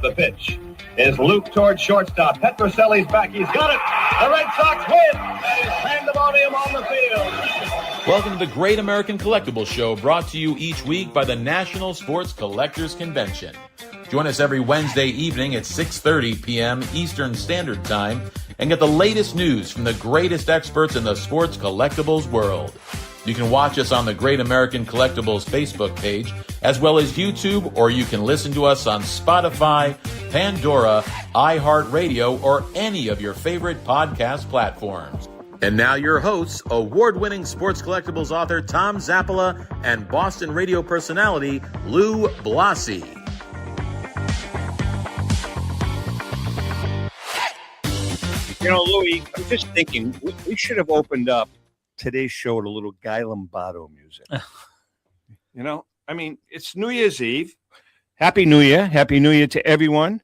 The pitch is looped towards shortstop. Petroselli's back. He's got it. The Red Sox win. That is pandemonium on the field. Welcome to the Great American Collectibles Show, brought to you each week by the National Sports Collectors Convention. Join us every Wednesday evening at 6:30 p.m. Eastern Standard Time and get the latest news from the greatest experts in the sports collectibles world. You can watch us on the Great American Collectibles Facebook page, as well as YouTube, or you can listen to us on Spotify, Pandora, iHeartRadio, or any of your favorite podcast platforms. And now your hosts, award-winning sports collectibles author Tom Zappola and Boston radio personality Lou Blasi. You know, Louis, I'm just thinking we should have opened up today's show with a little Guy Lombardo music. You know, I mean, it's New Year's Eve. Happy New Year. Happy New Year to everyone.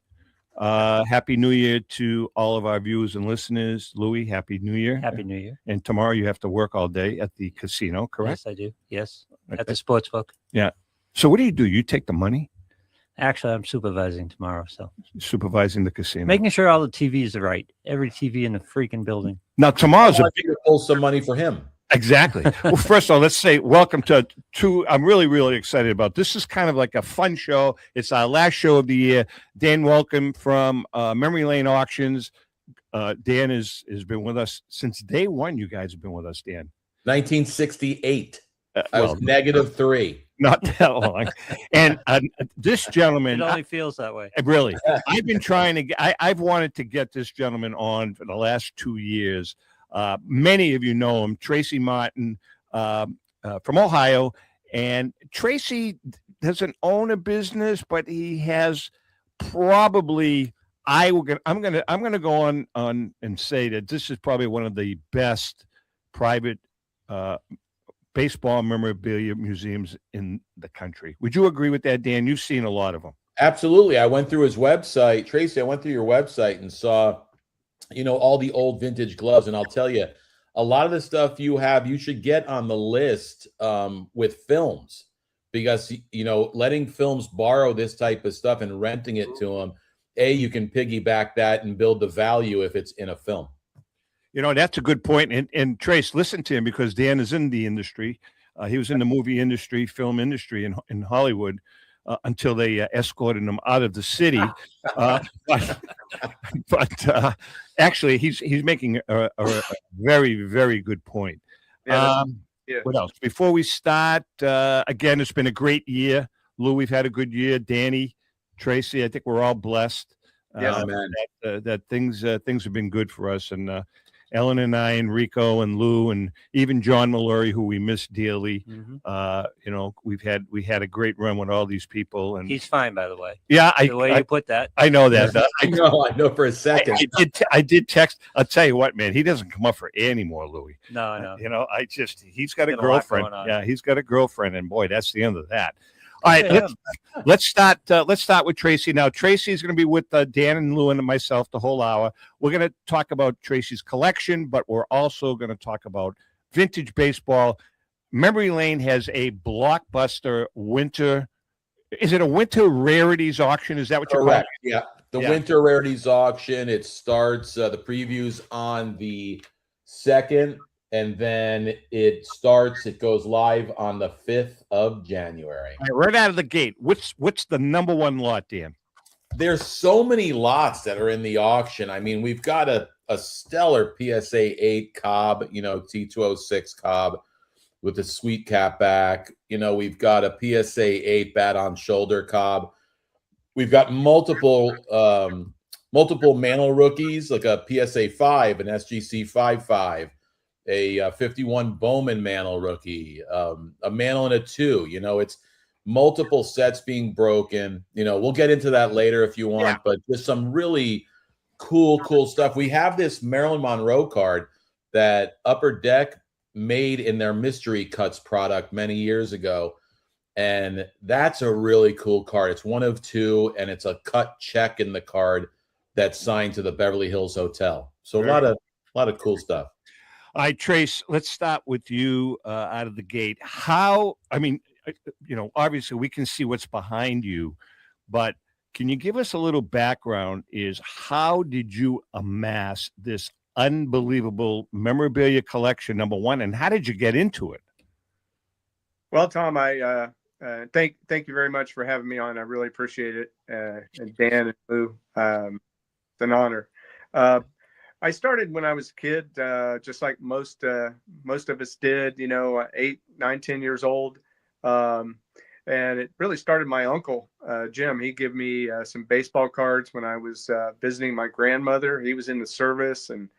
Happy New Year to all of our viewers and listeners. Louis, Happy New Year. Happy New Year. And tomorrow you have to work all day at the casino, correct? Yes, I do. Yes, Okay. at the sports book. Yeah. So what do? You take the money? Actually, I'm supervising tomorrow, so Supervising the casino. making sure all the TVs are right. Every TV in the freaking building. Now, tomorrow's I want you to pull some money for him. Exactly. Well, first of all, let's say welcome to I'm really, really excited about this. Is kind of like a fun show. It's our last show of the year. Dan Wulkan from Memory Lane Auctions. Dan has been with us since day one. You guys have been with us, Dan. 1968. I was -3. Not that long. And this gentleman, It only feels that way. really, I've been trying to. I've wanted to get this gentleman on for the last 2 years. Many of you know him, Tracy Martin from Ohio, and Tracy doesn't own a business, but he has probably. I'm gonna go on and say that this is probably one of the best private baseball memorabilia museums in the country. Would you agree with that, Dan? You've seen a lot of them. Absolutely. I went through his website. Tracy, I went through your website and saw, all the old vintage gloves. And I'll tell you, a lot of the stuff you have, you should get on the list with films, because, letting films borrow this type of stuff and renting it to them, you can piggyback that and build the value if it's in a film. That's a good point. And Trace, listen to him, because Dan is in the industry. He was in the movie industry, film industry in Hollywood until they escorted him out of the city. But actually, he's making a very, very good point. Yeah. What else? Before we start, again, it's been a great year. Lou, we've had a good year. Danny, Tracy, I think we're all blessed. Man. That things have been good for us. And Ellen and I and Rico and Lou and even John Mallory, who we miss dearly. Mm-hmm. We had a great run with all these people, and He's fine, by the way. yeah, The way you put that. I know that. I know for a second. I did text. I'll tell you what, man, he doesn't come up for air anymore, Louis. No, I know. He's got a Got a lot girlfriend. going on. Yeah, he's got a girlfriend, and boy, that's the end of that. All right, let's start with Tracy. Now, Tracy is going to be with Dan and Lou and myself the whole hour. We're going to talk about Tracy's collection, but we're also going to talk about vintage baseball. Memory Lane has a blockbuster winter. Is it a winter rarities auction? Is that what you're calling Correct. Yeah. The winter rarities auction. It starts the previews on the 2nd. And then it goes live on the 5th of January. All right, right out of the gate, what's the number one lot, Dan? There's so many lots that are in the auction. I mean, we've got a stellar PSA 8 Cobb, T206 Cobb with the sweet cap back. We've got a PSA 8 bat on shoulder Cobb. We've got multiple Mantle rookies, like a PSA 5, an SGC 5.5. A 51 Bowman Mantle rookie, a Mantle and a 2. It's multiple sets being broken. We'll get into that later if you want, but there's some really cool stuff. We have this Marilyn Monroe card that Upper Deck made in their Mystery Cuts product many years ago, and that's a really cool card. It's one of 2, and it's a cut check in the card that's signed to the Beverly Hills Hotel. So a lot of cool stuff. All right, Trace, let's start with you out of the gate. Obviously we can see what's behind you, but Can you give us a little background? Is how did you amass this unbelievable memorabilia collection, number one, and how did you get into it? Well, Tom, I thank you very much for having me on. I really appreciate it. And Dan and Lou, it's an honor. I started when I was a kid, just like most of us did. 8, 9, 10 years old, and it really started. My uncle Jim, he gave me some baseball cards when I was visiting my grandmother. He was in the service, and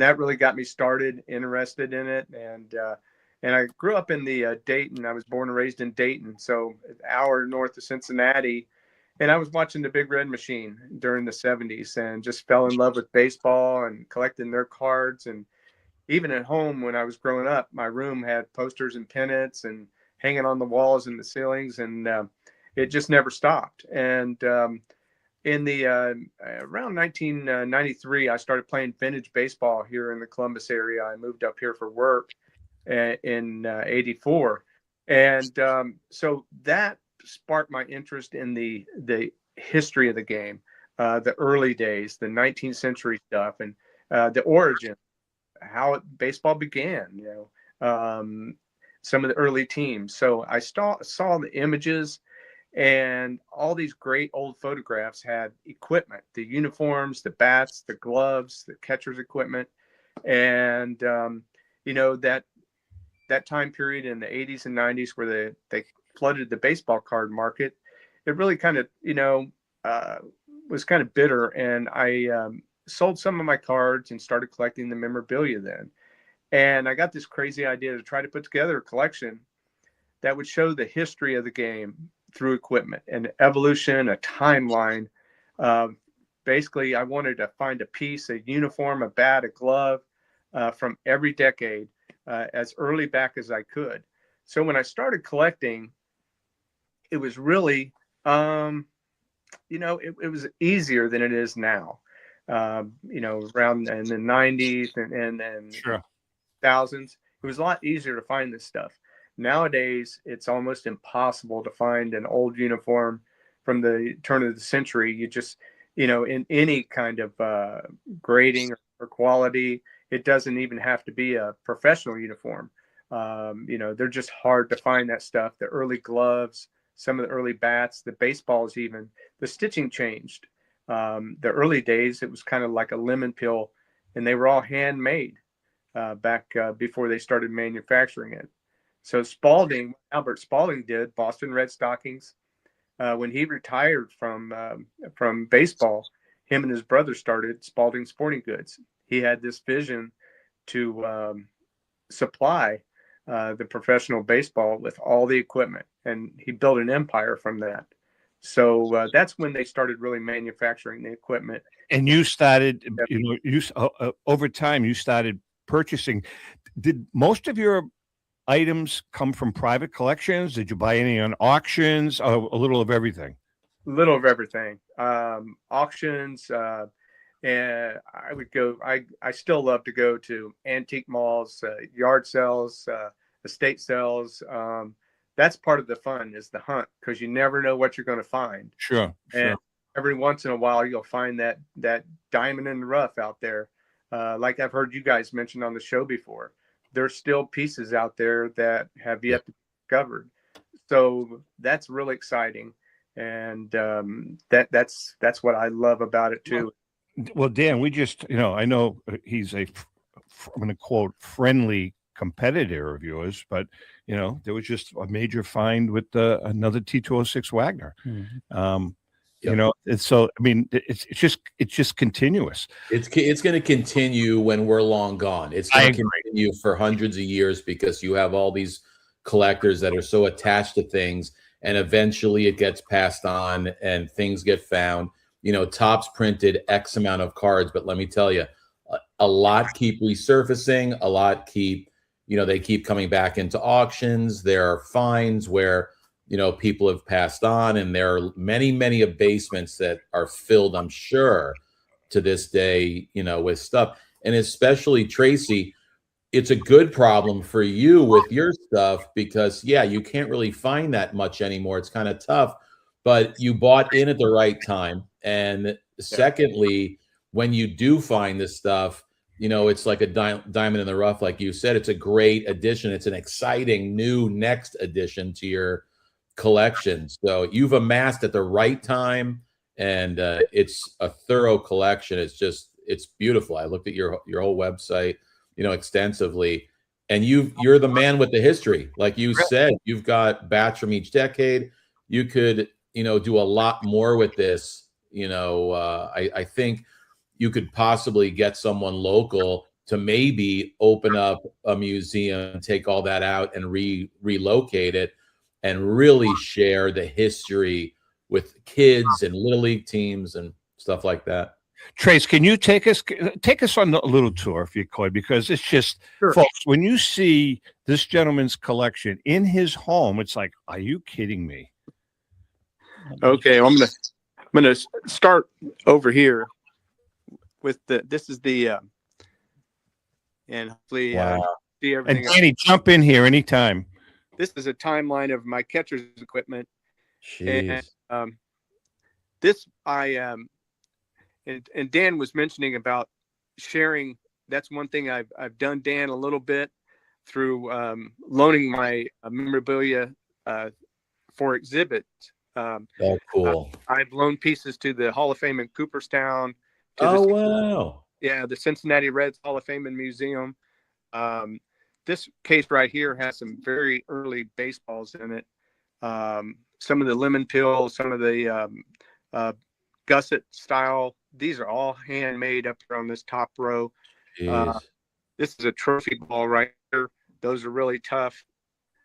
that really got me started, interested in it, and I grew up in the Dayton. I was born and raised in Dayton, so an hour north of Cincinnati. And I was watching the Big Red Machine during the 70s and just fell in love with baseball and collecting their cards. And even at home when I was growing up, my room had posters and pennants and hanging on the walls and the ceilings. And it just never stopped. And in the around 1993, I started playing vintage baseball here in the Columbus area. I moved up here for work in 84. And so that sparked my interest in the history of the game, the early days, the 19th century stuff, and the origin, how baseball began, some of the early teams. So I saw the images, and all these great old photographs had equipment, the uniforms, the bats, the gloves, the catcher's equipment. And, that time period in the 80s and 90s where they flooded the baseball card market, it really kind of, was kind of bitter. And I sold some of my cards and started collecting the memorabilia then. And I got this crazy idea to try to put together a collection that would show the history of the game through equipment and evolution, a timeline. Basically, I wanted to find a piece, a uniform, a bat, a glove from every decade as early back as I could. So when I started collecting, it was really, it was easier than it is now. Around in the 90s and Sure. thousands, it was a lot easier to find this stuff. Nowadays, it's almost impossible to find an old uniform from the turn of the century. You just, in any kind of grading or quality, it doesn't even have to be a professional uniform. They're just hard to find that stuff. The early gloves, some of the early bats, the baseballs, even the stitching changed. The early days, it was kind of like a lemon peel, and they were all handmade back before they started manufacturing it. So Albert Spalding did Boston Red Stockings. When he retired from baseball, him and his brother started Spalding Sporting Goods. He had this vision to supply the professional baseball with all the equipment, and he built an empire from that. So that's when they started really manufacturing the equipment. And you started, over time, you started purchasing. Did most of your items come from private collections? Did you buy any on auctions? A little of everything? A little of everything. Auctions. And I would go, I still love to go to antique malls, yard sales, estate sales. That's part of the fun, is the hunt, because you never know what you're going to find. Sure. And every once in a while, you'll find that diamond in the rough out there. Like I've heard you guys mention on the show before, there's still pieces out there that have yet to be discovered. So that's really exciting. And that's what I love about it too. Well, Dan, we just, I know he's I'm going to quote, friendly competitor of yours, but, there was just a major find with another T206 Wagner. Yep. It's so, it's just continuous. It's going to continue when we're long gone. It's going to continue for hundreds of years because you have all these collectors that are so attached to things, and eventually it gets passed on and things get found. Topps printed X amount of cards, but let me tell you, a lot keep resurfacing. A lot keep, they keep coming back into auctions. There are finds where, people have passed on, and there are many, many abasements that are filled, I'm sure, to this day, with stuff. And especially, Tracy, it's a good problem for you with your stuff because, yeah, you can't really find that much anymore. It's kind of tough. but you bought in at the right time. And secondly, when you do find this stuff, it's like a diamond in the rough, like you said. It's a great addition. It's an exciting new next addition to your collection. So you've amassed at the right time, and it's a thorough collection. It's beautiful. I looked at your whole website, extensively, and you're the man with the history. Like you said, you've got bats from each decade. You could, do a lot more with this. I think you could possibly get someone local to maybe open up a museum, take all that out and relocate it, and really share the history with kids and little league teams and stuff like that. Trace, can you take us on a little tour if you could, because it's just, Sure. Folks, when you see this gentleman's collection in his home, it's like, are you kidding me? Okay, I'm gonna start over here with this is the and hopefully see everything. And Danny, jump in here anytime. This is a timeline of my catcher's equipment. Jeez. And this and Dan was mentioning about sharing. That's one thing I've done, Dan, a little bit through loaning my memorabilia for exhibit. Cool. I've loaned pieces to the Hall of Fame in Cooperstown. Wow. Yeah, the Cincinnati Reds Hall of Fame and Museum. This case right here has some very early baseballs in it. Some of the lemon peel, some of the gusset style. These are all handmade up here on this top row. This is a trophy ball right here. Those are really tough.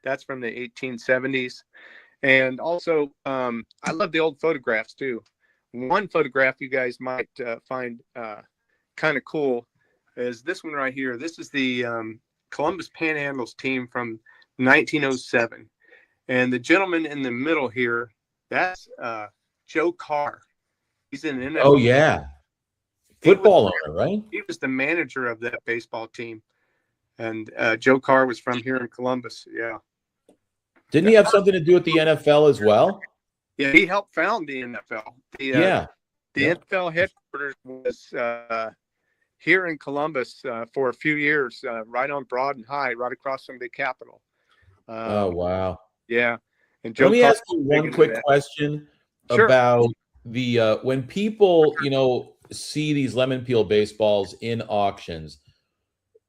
That's from the 1870s. And also, I love the old photographs too. One photograph you guys might find kind of cool is this one right here. This is the Columbus Panhandles team from 1907. And the gentleman in the middle here, that's Joe Carr. He's an NFL. Oh, yeah. Football owner, right? He was the manager of that baseball team. And Joe Carr was from here in Columbus. Yeah. Didn't he have something to do with the NFL as well? Yeah, he helped found the NFL. The NFL headquarters was here in Columbus for a few years, right on Broad and High, right across from the Capitol. Oh, wow. Yeah. And Joe Let me Carr ask you one quick question Sure. about the when people, see these lemon peel baseballs in auctions.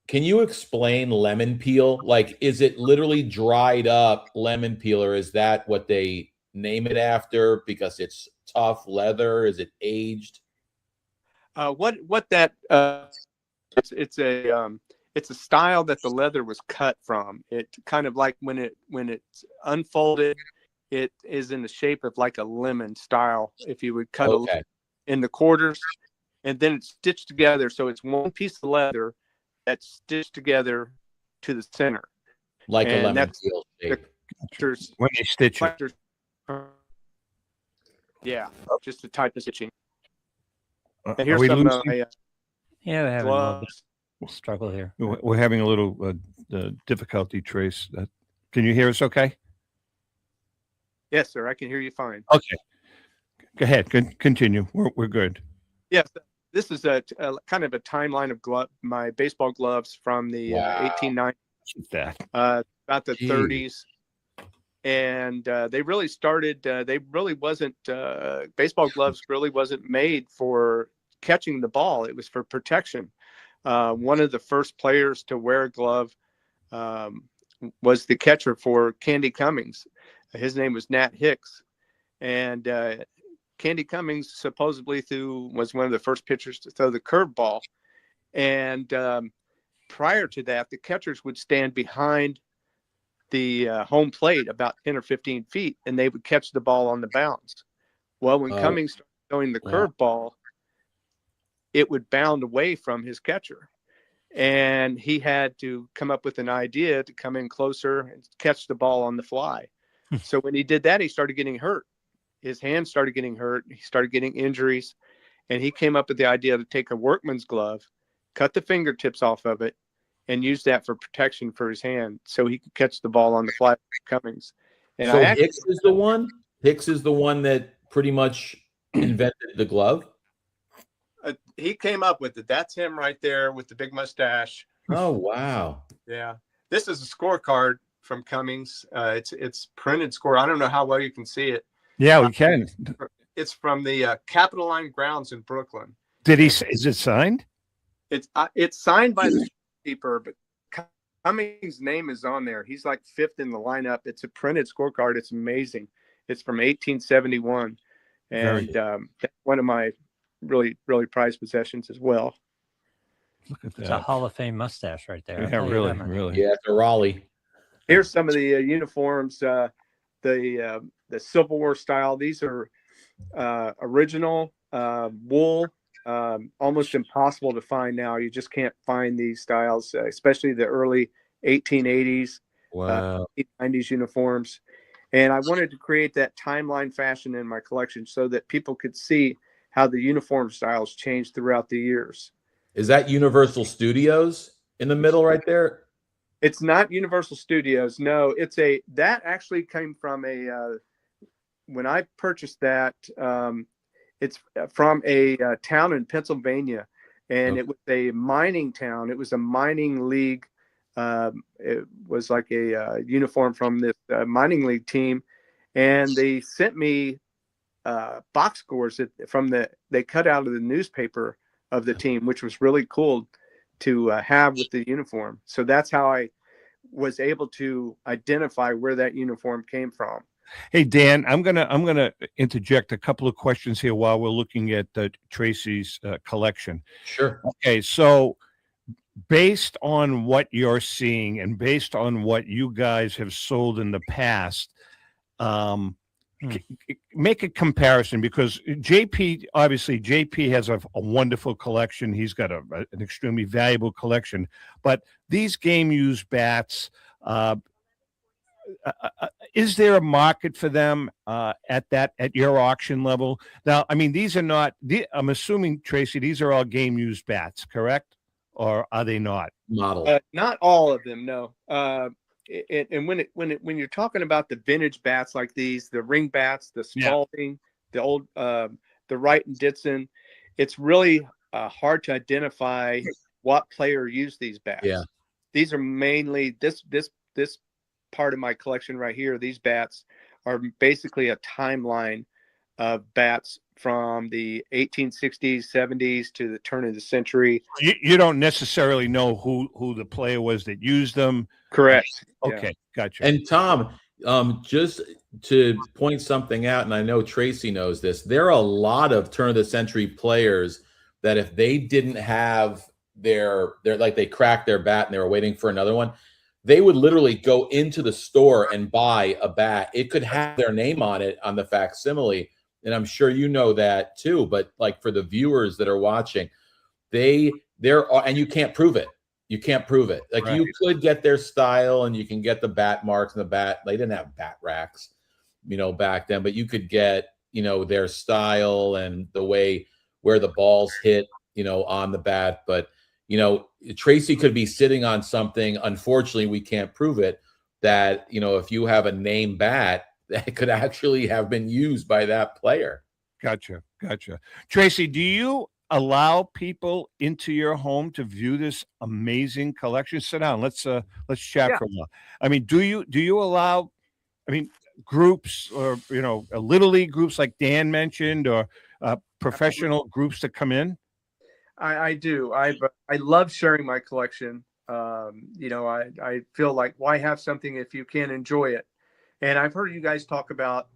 Can you explain lemon peel? Like, is it literally dried up lemon peel, or is that what they name it after because it's tough leather? Is it aged? What that it's a style that the leather was cut from. It kind of like when it's unfolded, it is in the shape of like a lemon style. If you would cut it in the quarters, and then it's stitched together, so it's one piece of leather that's stitched together to the center, like a lemon peel shape. When they stitch it. Yeah, just the type of stitching. And Are here's we some losing? Yeah, we're having a little bit gloves. of struggle here. We're having a little difficulty, Trace. Can you hear us okay? Yes, sir. I can hear you fine. Okay. Go ahead. Continue. We're good. Yes, this is a kind of a timeline of my baseball gloves from the 1890s, about the 30s. And they really started, baseball gloves really wasn't made for catching the ball. It was for protection. One of the first players to wear a glove was the catcher for Candy Cummings. His name was Nat Hicks. And Candy Cummings supposedly was one of the first pitchers to throw the curveball. And prior to that, the catchers would stand behind the home plate about 10 or 15 feet, and they would catch the ball on the bounce. Well, when Cummings started throwing the curveball, it would bound away from his catcher. And he had to come up with an idea to come in closer and catch the ball on the fly. So when he did that, he started getting hurt. His hands started getting hurt. He started getting injuries. And he came up with the idea to take a workman's glove, cut the fingertips off of it, and use that for protection for his hand so he could catch the ball on the fly with Cummings. And so Hicks is the one? Hicks is the one that pretty much invented the glove. He came up with it. That's him right there with the big mustache. Oh, wow. Yeah. This is a scorecard from Cummings. It's printed score. I don't know how well you can see it. Yeah, we can. It's from the Capitoline grounds in Brooklyn. Did he? Is it signed? It's signed by the keeper, but Cummings' name is on there. He's like fifth in the lineup. It's a printed scorecard. It's amazing. It's from 1871, and that's one of my really, really prized possessions as well. Look at that. It's a Hall of Fame mustache right there. Yeah, really. Yeah, it's a Raleigh. Here's some of the uniforms, the Civil War style. These are original wool, almost impossible to find now. You just can't find these styles, especially the early 1880s, Wow. 1890s uniforms. And I wanted to create that timeline fashion in my collection so that people could see how the uniform styles changed throughout the years. Is that Universal Studios in the middle right there? It's not Universal Studios. No, that actually came from when I purchased that, it's from a town in Pennsylvania, and It was a mining town. It was a mining league. It was like a uniform from this mining league team, and they sent me box scores they cut out of the newspaper of the team, which was really cool to have with the uniform. So that's how I was able to identify where that uniform came from. Hey, Dan, I'm gonna interject a couple of questions here while we're looking at Tracy's collection. Sure. Okay, so based on what you're seeing and based on what you guys have sold in the past, make a comparison, because JP has a wonderful collection. He's got an extremely valuable collection, but these game used bats, is there a market for them at your auction level? Now, I mean, these are not, I'm assuming, Tracy, these are all game used bats, correct? Or are they not? Model. Not all of them, no. And when you're talking about the vintage bats like these, the ring bats, the Spalding, the old the Wright and Ditson, it's really hard to identify what player used these bats. Yeah. These are mainly this part of my collection right here. These bats are basically a timeline of bats from the 1860s, 70s to the turn of the century. You don't necessarily know who the player was that used them. Correct. Okay, gotcha. And Tom, just to point something out, and I know Tracy knows this, there are a lot of turn of the century players that if they didn't have their like they cracked their bat and they were waiting for another one, they would literally go into the store and buy a bat. It could have their name on it on the facsimile. And I'm sure you know that too, but like for the viewers that are watching, and you can't prove it. You can't prove it. Like Right. You could get their style and you can get the bat marks and the bat. They didn't have bat racks, back then, but you could get, their style and the way where the balls hit, on the bat. But, Tracy could be sitting on something. Unfortunately, we can't prove it, that, if you have a name bat, that could actually have been used by that player. Gotcha. Tracy, do you allow people into your home to view this amazing collection? Sit down. Let's chat for a while. I mean, do you allow, groups or, little league groups like Dan mentioned, or professional groups to come in? I do. I love sharing my collection. I feel like, why have something if you can't enjoy it? And I've heard you guys talk about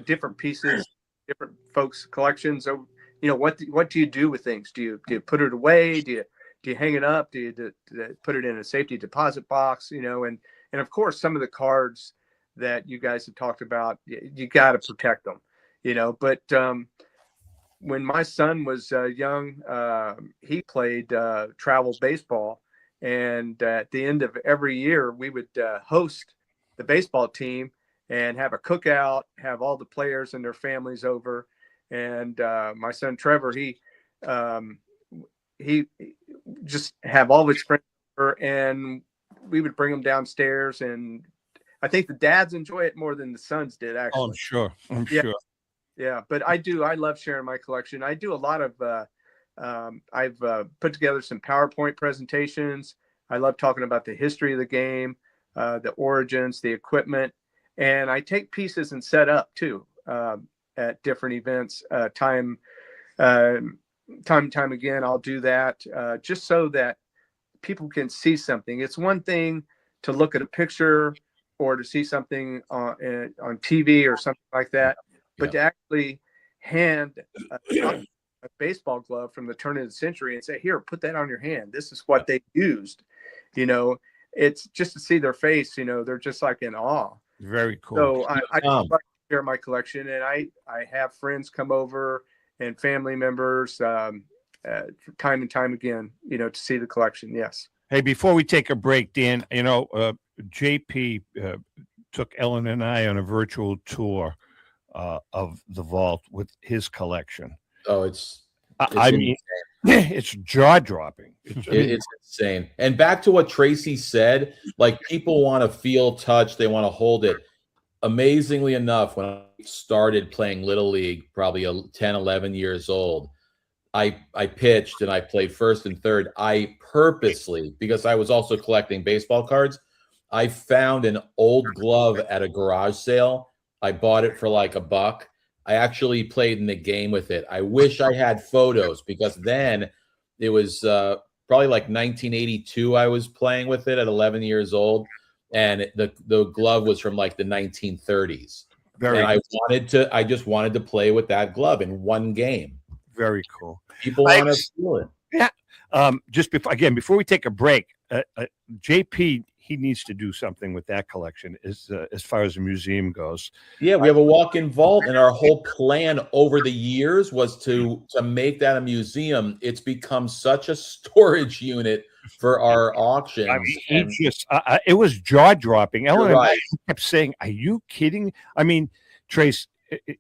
different pieces, different folks' collections. So, what do you do with things? Do you put it away? Do you hang it up? Do you put it in a safety deposit box? And of course, some of the cards that you guys have talked about, you got to protect them. But when my son was young, he played travel baseball, and at the end of every year, we would host the baseball team and have a cookout, have all the players and their families over. And my son Trevor, he just have all of his friends over, and we would bring them downstairs and I think the dads enjoy it more than the sons did, actually. Oh, I'm sure. I'm Yeah. sure. Yeah, but I love sharing my collection. I do a lot of, I've put together some PowerPoint presentations. I love talking about the history of the game, the origins, the equipment, and I take pieces and set up too at different events. Time and time again, I'll do that just so that people can see something. It's one thing to look at a picture or to see something on TV or something like that, but to actually hand a baseball glove from the turn of the century and say, here, put that on your hand. This is what they used. You know, it's just to see their face, you know, they're just like in awe. Very cool. So I just like to share my collection, and I have friends come over and family members time and time again, you know, to see the collection. Yes. Hey, before we take a break, Dan, you know, JP took Ellen and I on a virtual tour of the vault with his collection. Oh, it's I mean, it's jaw-dropping. It's insane. And back to what Tracy said, like, people want to feel touch, they want to hold it. Amazingly enough, when I started playing Little League, probably 10, 11 years old, I pitched and I played first and third. I purposely, because I was also collecting baseball cards, I found an old glove at a garage sale. I bought it for like $1. I actually played in the game with it. I wish I had photos, because then it was probably like 1982. I was playing with it at 11 years old, and the glove was from like the 1930s. I just wanted to play with that glove in one game. Very cool. People want to feel it. Yeah. Just before we take a break, JP, he needs to do something with that collection as far as the museum goes. Yeah, we have a walk-in vault, and our whole plan over the years was to make that a museum. It's become such a storage unit for our auctions. I mean, it was jaw-dropping. Ellen and I kept saying, "Are you kidding?" I mean, Trace,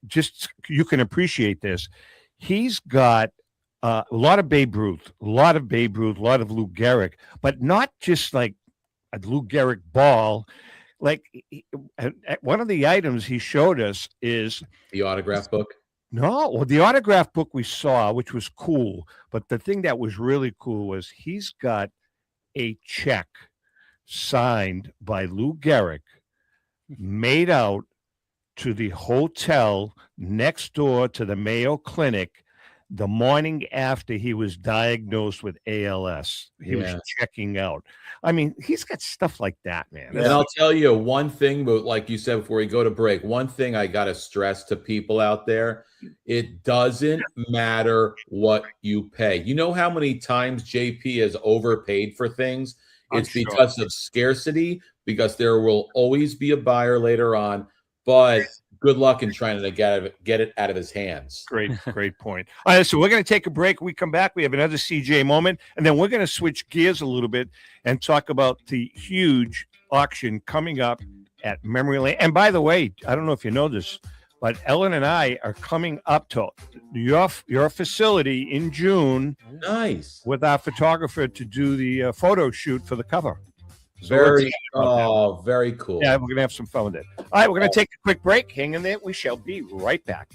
just you can appreciate this. He's got a lot of Babe Ruth, a lot of Lou Gehrig, but not just like a Lou Gehrig ball. Like, one of the items he showed us is the autograph book. No, well, the autograph book we saw, which was cool, but the thing that was really cool was he's got a check signed by Lou Gehrig, made out to the hotel next door to the Mayo Clinic the morning after he was diagnosed with ALS. He was checking out. I mean, he's got stuff like that, man. And I'll tell you one thing, but like you said before we go to break, one thing I got to stress to people out there, it doesn't matter what you pay. You know how many times JP has overpaid for things? It's because of scarcity, because there will always be a buyer later on, but good luck in trying to get it out of his hands. Great point. All right, so we're going to take a break. We come back. We have another CJ moment, and then we're going to switch gears a little bit and talk about the huge auction coming up at Memory Lane. And by the way, I don't know if you know this, but Ellen and I are coming up to your facility in June. Nice. With our photographer to do the photo shoot for the cover. So very cool. Yeah, we're going to have some fun with it. All right, we're going to take a quick break. Hang in there. We shall be right back.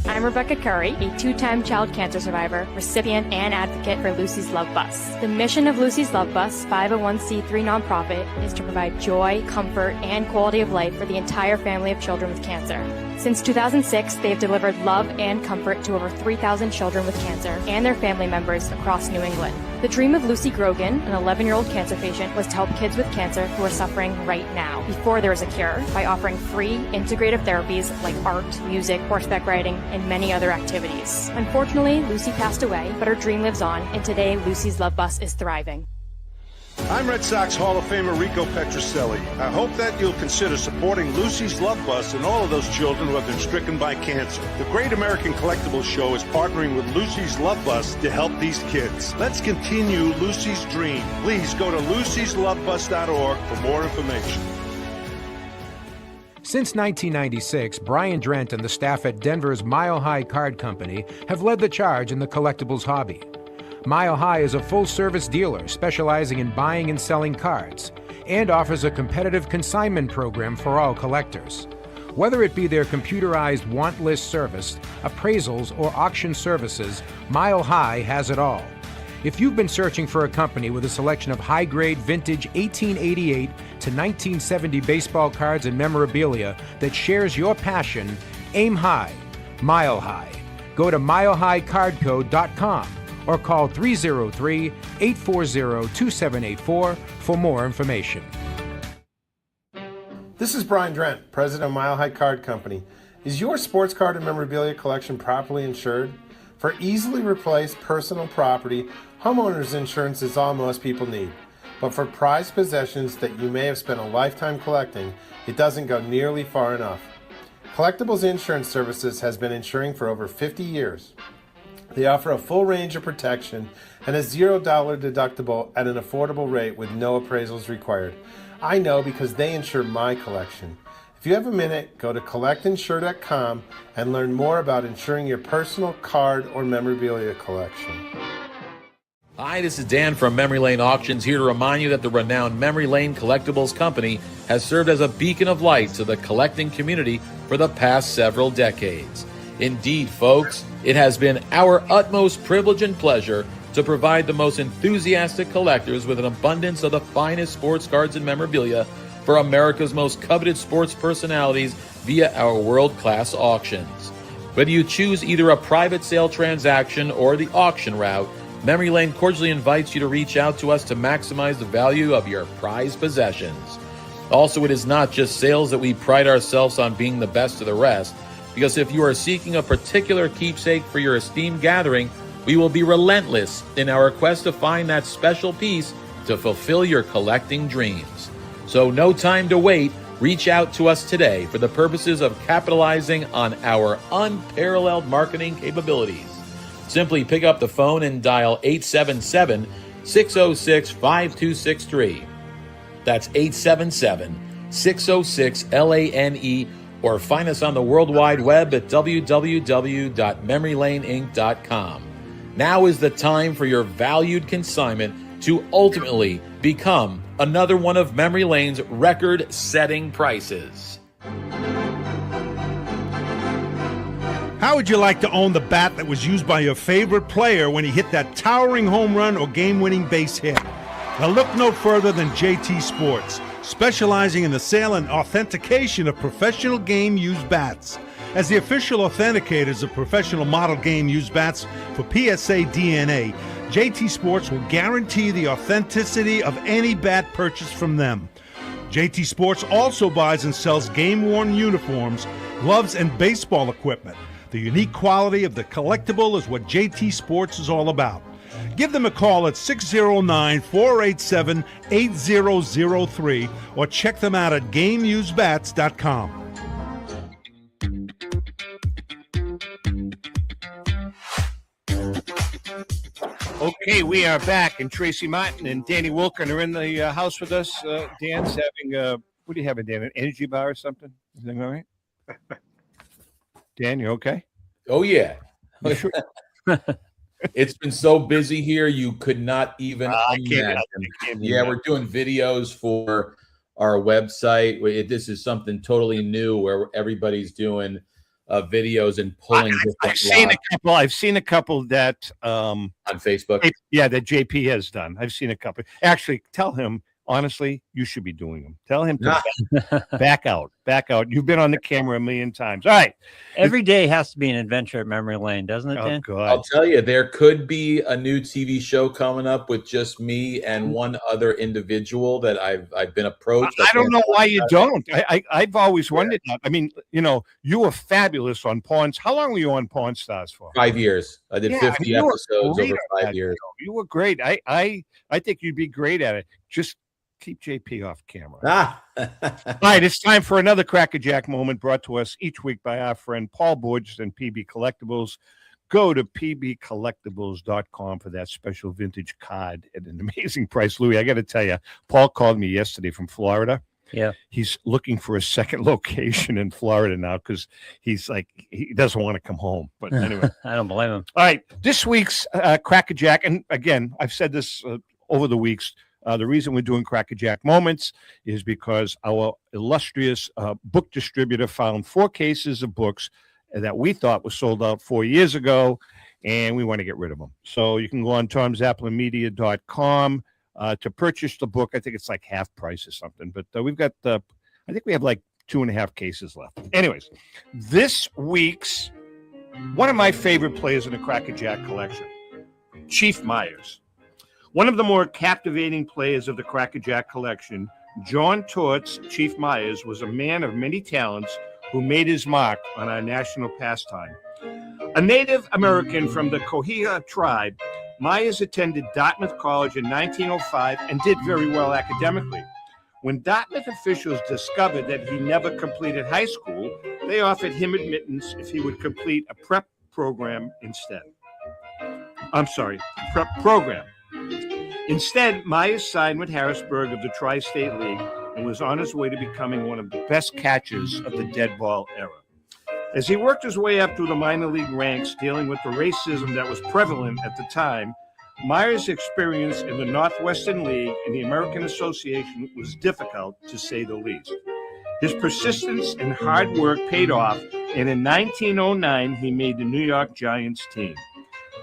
I'm Rebecca Curry, a two-time child cancer survivor, recipient, and advocate for Lucy's Love Bus. The mission of Lucy's Love Bus, 501c3 nonprofit, is to provide joy, comfort, and quality of life for the entire family of children with cancer. Since 2006, they have delivered love and comfort to over 3,000 children with cancer and their family members across New England. The dream of Lucy Grogan, an 11-year-old cancer patient, was to help kids with cancer who are suffering right now, before there is a cure, by offering free, integrative therapies like art, music, horseback riding, and many other activities. Unfortunately, Lucy passed away, but her dream lives on, and today Lucy's Love Bus is thriving. I'm Red Sox Hall of Famer Rico Petrocelli. I hope that you'll consider supporting Lucy's Love Bus and all of those children who have been stricken by cancer. The Great American Collectibles Show is partnering with Lucy's Love Bus to help these kids. Let's continue Lucy's dream. Please go to lucyslovebus.org for more information. Since 1996, Brian Drent and the staff at Denver's Mile High Card Company have led the charge in the collectibles hobby. Mile High is a full-service dealer specializing in buying and selling cards and offers a competitive consignment program for all collectors. Whether it be their computerized want list service, appraisals, or auction services, Mile High has it all. If you've been searching for a company with a selection of high-grade vintage 1888 to 1970 baseball cards and memorabilia that shares your passion, aim high, Mile High. Go to milehighcardco.com or call 303-840-2784 for more information. This is Brian Drent, president of Mile High Card Company. Is your sports card and memorabilia collection properly insured? For easily replaced personal property, homeowners insurance is all most people need. But for prized possessions that you may have spent a lifetime collecting, it doesn't go nearly far enough. Collectibles Insurance Services has been insuring for over 50 years. They offer a full range of protection and a $0 deductible at an affordable rate with no appraisals required. I know because they insure my collection. If you have a minute, go to collectinsure.com and learn more about insuring your personal card or memorabilia collection. Hi, this is Dan from Memory Lane Auctions, here to remind you that the renowned Memory Lane Collectibles Company has served as a beacon of light to the collecting community for the past several decades. Indeed, folks, it has been our utmost privilege and pleasure to provide the most enthusiastic collectors with an abundance of the finest sports cards and memorabilia for America's most coveted sports personalities via our world-class auctions. Whether you choose either a private sale transaction or the auction route, Memory Lane cordially invites you to reach out to us to maximize the value of your prized possessions. Also, it is not just sales that we pride ourselves on being the best of the rest, because if you are seeking a particular keepsake for your esteemed gathering, we will be relentless in our quest to find that special piece to fulfill your collecting dreams. So no time to wait. Reach out to us today for the purposes of capitalizing on our unparalleled marketing capabilities. Simply pick up the phone and dial 877-606-5263. That's 877-606-LANE, or find us on the World Wide Web at www.memorylaneinc.com. Now is the time for your valued consignment to ultimately become another one of Memory Lane's record-setting prices. How would you like to own the bat that was used by your favorite player when he hit that towering home run or game-winning base hit? Now look no further than JT Sports, specializing in the sale and authentication of professional game-used bats. As the official authenticators of professional model game-used bats for PSA DNA, JT Sports will guarantee the authenticity of any bat purchased from them. JT Sports also buys and sells game-worn uniforms, gloves, and baseball equipment. The unique quality of the collectible is what JT Sports is all about. Give them a call at 609-487-8003 or check them out at GameUseBats.com. Okay, we are back, and Tracy Martin and Danny Wulkan are in the house with us. Dan's having what do you have, Dan? An energy bar or something? Is that all right? Dan, you okay? Oh, yeah. You sure? It's been so busy here, you could not even imagine. Yeah, we're doing videos for our website. This is something totally new where everybody's doing videos and pulling I've seen a couple that on Facebook. That JP has done. I've seen a couple. Actually, tell him, honestly, you should be doing them. Tell him to back out. You've been on the camera a million times. All right. Every day has to be an adventure at Memory Lane, doesn't it, Dan? God. I'll tell you, there could be a new TV show coming up with just me and one other individual that I've been approached. I don't know why you don't. I've always wondered that. I mean, you were fabulous on Pawns. How long were you on Pawn Stars for? 5 years. I did 50 episodes over 5 years. You were great. I think you'd be great at it. Just keep JP off camera. All right, it's time for another Crackerjack moment brought to us each week by our friend Paul Budge and PB Collectibles. Go to pbcollectibles.com for that special vintage card at an amazing price. Louis, I got to tell you, Paul called me yesterday from Florida, Yeah. He's looking for a second location in Florida now because he's like, he doesn't want to come home. But anyway. I don't blame him. All right. This week's Crackerjack, and again, I've said this over the weeks. The reason we're doing Crackerjack Moments is because our illustrious book distributor found 4 cases of books that we thought were sold out 4 years ago, and we want to get rid of them. So you can go on tomzapplermedia.com to purchase the book. I think it's like half price or something, but we've got, I think we have like 2.5 cases left. Anyways, this week's, one of my favorite players in the Crackerjack collection, Chief Myers. One of the more captivating players of the Crackerjack collection, John Tort's Chief Myers was a man of many talents who made his mark on our national pastime. A Native American from the Cohiha tribe, Myers attended Dartmouth College in 1905 and did very well academically. When Dartmouth officials discovered that he never completed high school, they offered him admittance if he would complete a prep program instead. Prep program. Instead, Myers signed with Harrisburg of the Tri-State League and was on his way to becoming one of the best catchers of the dead ball era. As he worked his way up through the minor league ranks, dealing with the racism that was prevalent at the time, Myers' experience in the Northwestern League and the American Association was difficult, to say the least. His persistence and hard work paid off, and in 1909, he made the New York Giants team.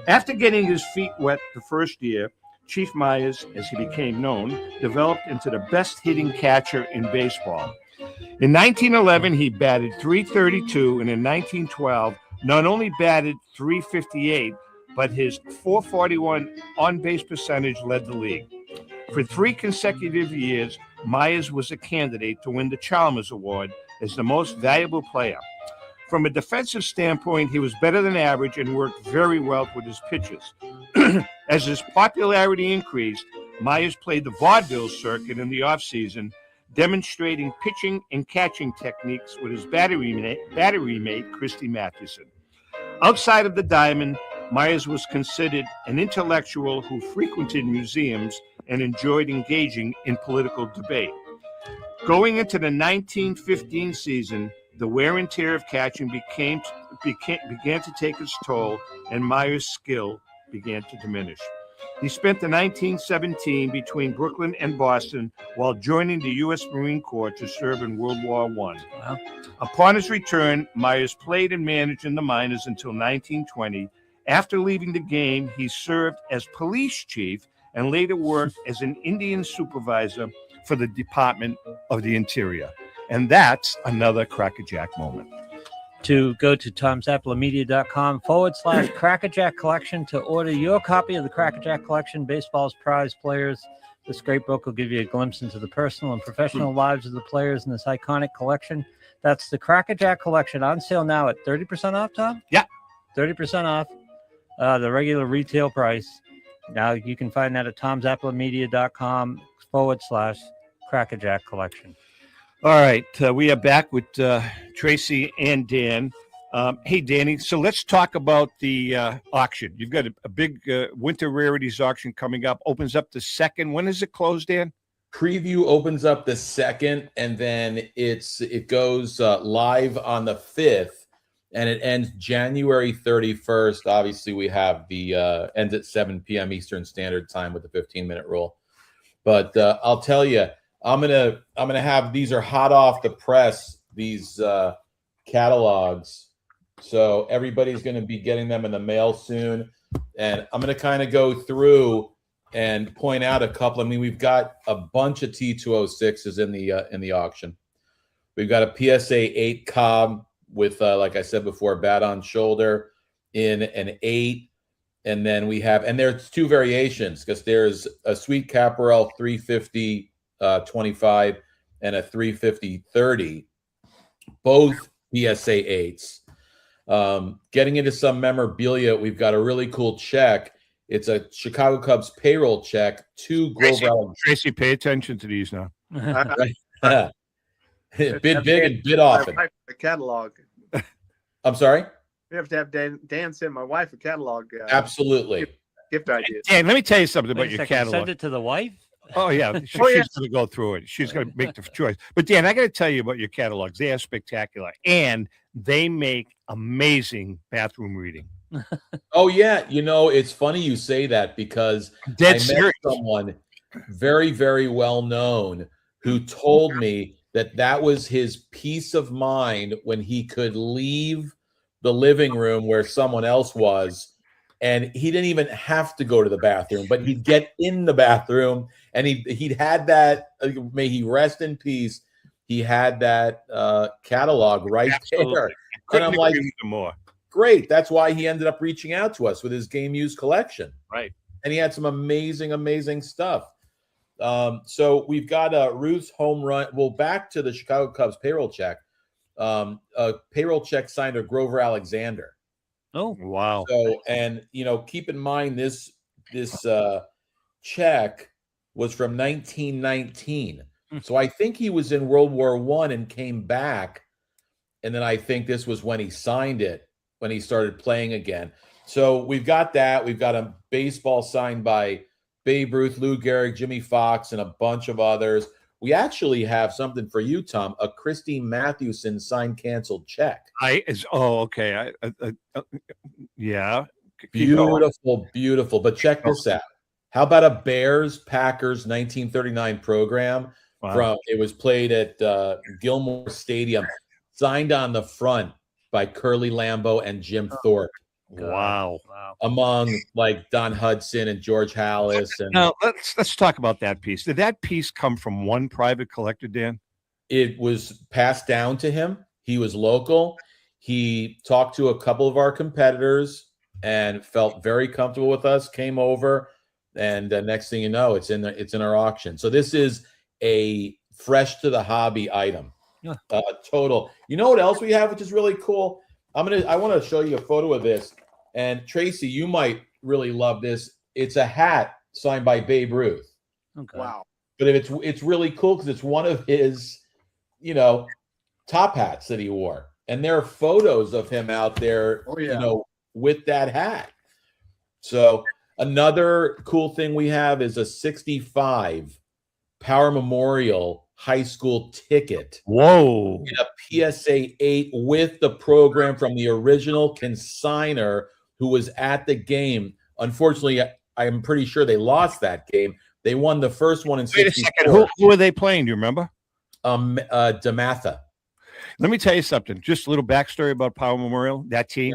After getting his feet wet the first year, Chief Myers, as he became known, developed into the best hitting catcher in baseball. In 1911, he batted .332, and in 1912, not only batted .358, but his .441 on-base percentage led the league. For 3 consecutive years, Myers was a candidate to win the Chalmers Award as the most valuable player. From a defensive standpoint, he was better than average and worked very well with his pitches. As his popularity increased, Myers played the vaudeville circuit in the offseason, demonstrating pitching and catching techniques with his battery mate, Christy Mathewson. Outside of the diamond, Myers was considered an intellectual who frequented museums and enjoyed engaging in political debate. Going into the 1915 season, the wear and tear of catching began to take its toll, and Myers' skill began to diminish. He spent the 1917 between Brooklyn and Boston while joining the U.S. Marine Corps to serve in World War I. Wow. Upon his return, Myers played and managed in the minors until 1920. After leaving the game, he served as police chief and later worked as an Indian supervisor for the Department of the Interior. And that's another Crackerjack moment. To go to tomzapplermedia.com/Crackerjack Collection to order your copy of the Crackerjack Collection, Baseball's Prize Players. This great book will give you a glimpse into the personal and professional lives of the players in this iconic collection. That's the Crackerjack Collection, on sale now at 30% off, Tom? Yeah. 30% off the regular retail price. Now you can find that at tomzapplermedia.com/Crackerjack Collection. All right. We are back with Tracy and Dan. Hey, Danny, so let's talk about the auction. You've got a big winter rarities auction coming up. Opens up the 2nd. When is it closed, Dan? Preview opens up the 2nd, and then it goes live on the 5th, and it ends January 31st. Obviously, we have the ends at 7 p.m. Eastern Standard Time with the 15-minute rule. But I'll tell you, I'm gonna have, these are hot off the press, these catalogs. So everybody's gonna be getting them in the mail soon, and I'm gonna kind of go through and point out a couple. I mean, we've got a bunch of T206s in the auction. We've got a PSA 8 Cobb with, like I said before, bat on shoulder in an 8. And then we have, and there's 2 variations, because there's a Sweet Caparel 350 25 and a 350 30, both PSA 8s. Getting into some memorabilia, we've got a really cool check. It's a Chicago Cubs payroll check to Grover. Tracy, pay attention to these now. Bid big and bid often. A catalog. I'm sorry? We have to have Dan send my wife a catalog. Absolutely. Gift ideas. Dan, let me tell you something Wait about a your second, catalog. send it to the wife? Oh yeah, she's going to go through it. She's going to make the choice. But Dan, I got to tell you about your catalogs. They are spectacular, and they make amazing bathroom reading. Oh yeah, it's funny you say that because I met someone very, very well known who told me that was his peace of mind when he could leave the living room where someone else was, and he didn't even have to go to the bathroom, but he'd get in the bathroom, and he'd had that. May he rest in peace. He had that catalog right there, and I'm like, more. Great. That's why he ended up reaching out to us with his game used collection. Right. And he had some amazing, amazing stuff. So we've got Ruth's home run. Well, back to the Chicago Cubs payroll check. A payroll check signed to Grover Alexander. Oh, wow. So, and keep in mind this check was from 1919. So I think he was in World War I and came back. And then I think this was when he signed it, when he started playing again. So we've got that. We've got a baseball signed by Babe Ruth, Lou Gehrig, Jimmy Fox, and a bunch of others. We actually have something for you, Tom, a Christine Mathewson signed canceled check. Okay. Yeah. Beautiful, beautiful. But check this out. How about a Bears-Packers 1939 program? Wow. It was played at Gilmore Stadium, signed on the front by Curly Lambeau and Jim Thorpe. Wow. Among like Don Hudson and George Hallis. And now let's talk about that piece. Did that piece come from one private collector, Dan? It was passed down to him. He was local. He talked to a couple of our competitors and felt very comfortable with us, came over, and next thing you know, it's in our auction. So this is a fresh to the hobby item. Total. You know what else we have, which is really cool? I want to show you a photo of this. And Tracy, you might really love this. It's a hat signed by Babe Ruth. Okay. Wow. But it's really cool because it's one of his, top hats that he wore. And there are photos of him out there, with that hat. So another cool thing we have is a 65 Power Memorial high school ticket. Whoa. In a PSA 8 with the program from the original consigner who was at the game. Unfortunately, I'm pretty sure they lost that game. They won the first one in 64. Wait a second. Who were they playing? Do you remember? DeMatha. Let me tell you something. Just a little backstory about Power Memorial, that team.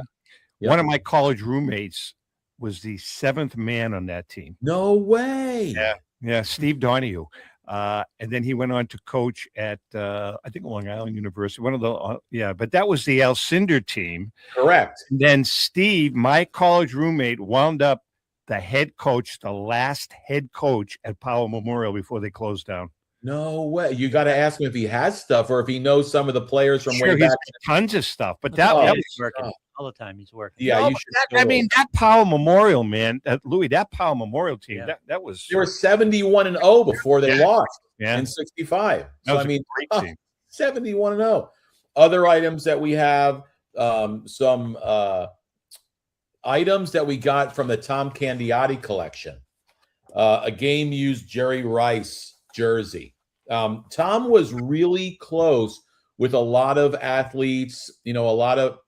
Yeah. One of my college roommates was the 7th man on that team. No way. Yeah, Steve Donahue. And then he went on to coach at, I think, Long Island University. But that was the Alcindor team. Correct. And then Steve, my college roommate, wound up the last head coach at Power Memorial before they closed down. No way. You got to ask him if he has stuff or if he knows some of the players from way He's back. tons of stuff, but that was was working all the time. He's working. Yeah, you should. That Power Memorial, man, Louis, that Power Memorial team, that was. They were 71-0 before they lost in 65. So I mean, great team. 71-0. Other items that we have, some items that we got from the Tom Candiotti collection. A game used Jerry Rice jersey. Tom was really close with a lot of athletes, a lot of,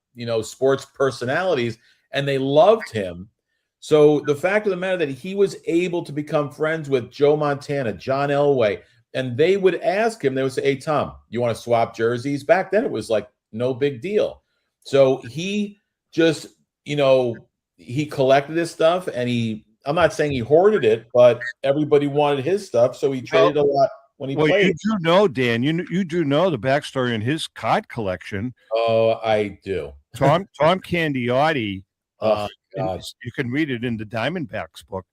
sports personalities, and they loved him. So the fact of the matter that he was able to become friends with Joe Montana, John Elway, and they would ask him, they would say, "Hey, Tom, you want to swap jerseys?" Back then it was like no big deal. So he just, he collected his stuff, and I'm not saying he hoarded it, but everybody wanted his stuff, so he traded a lot when he played. You do know, Dan, you do know the backstory in his card collection. Oh, I do. Tom Candiotti, Oh, God. you can read it in the Diamondbacks book.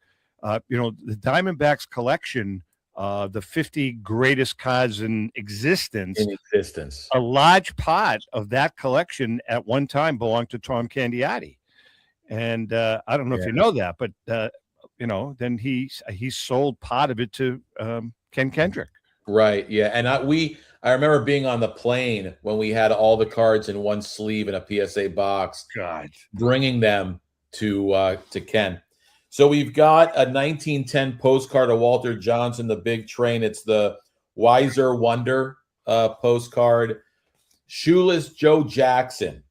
The Diamondbacks collection, the 50 greatest cards in existence. A large part of that collection at one time belonged to Tom Candiotti. And I don't know if you know that, but then he sold part of it to Ken Kendrick. Right. Yeah. And I remember being on the plane when we had all the cards in one sleeve in a PSA box. God. Bringing them to Ken. So we've got a 1910 postcard of Walter Johnson, the big train. It's the Wiser Wonder postcard. Shoeless Joe Jackson,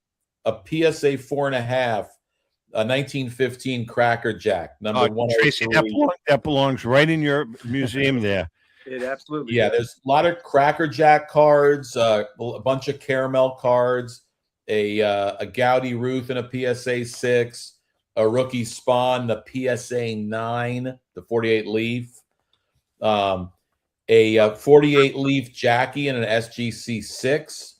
a PSA 4.5, a 1915 Cracker Jack, number 103. Tracy, that belongs right in your museum there. It absolutely. Yeah, does. there's a lot of Cracker Jack cards, a bunch of caramel cards, a Gowdy Ruth in a PSA 6, a rookie Spawn, the PSA 9, the 48 leaf, a 48 leaf Jackie and an SGC 6.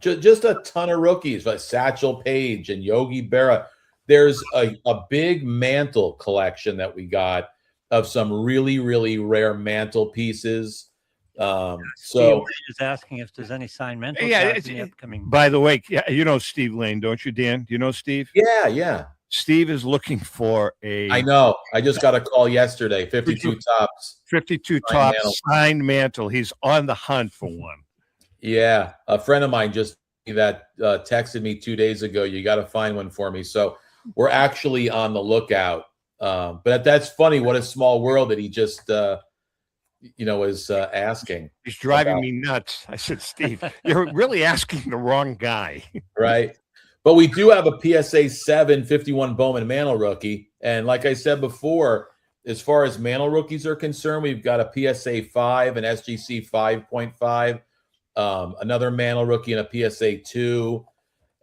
Just a ton of rookies like Satchel Paige and Yogi Berra. There's a big mantle collection that we got of some really, really rare mantle pieces. So Steve is asking if there's any signed mental cards in the upcoming. By the way, you know Steve Lane, don't you, Dan? Do you know Steve? Yeah. Steve is looking for a. I know. I just got a call yesterday. 52 tops. 52 tops signed mantle. He's on the hunt for one. Yeah, a friend of mine just texted me 2 days ago. You got to find one for me. So we're actually on the lookout. But that's funny. What a small world that he just, is asking. He's driving me nuts. I said, Steve, you're really asking the wrong guy. Right. But we do have a PSA 7 51 Bowman Mantle rookie. And like I said before, as far as Mantle rookies are concerned, we've got a PSA 5, an SGC 5.5, another Mantle rookie and a PSA 2.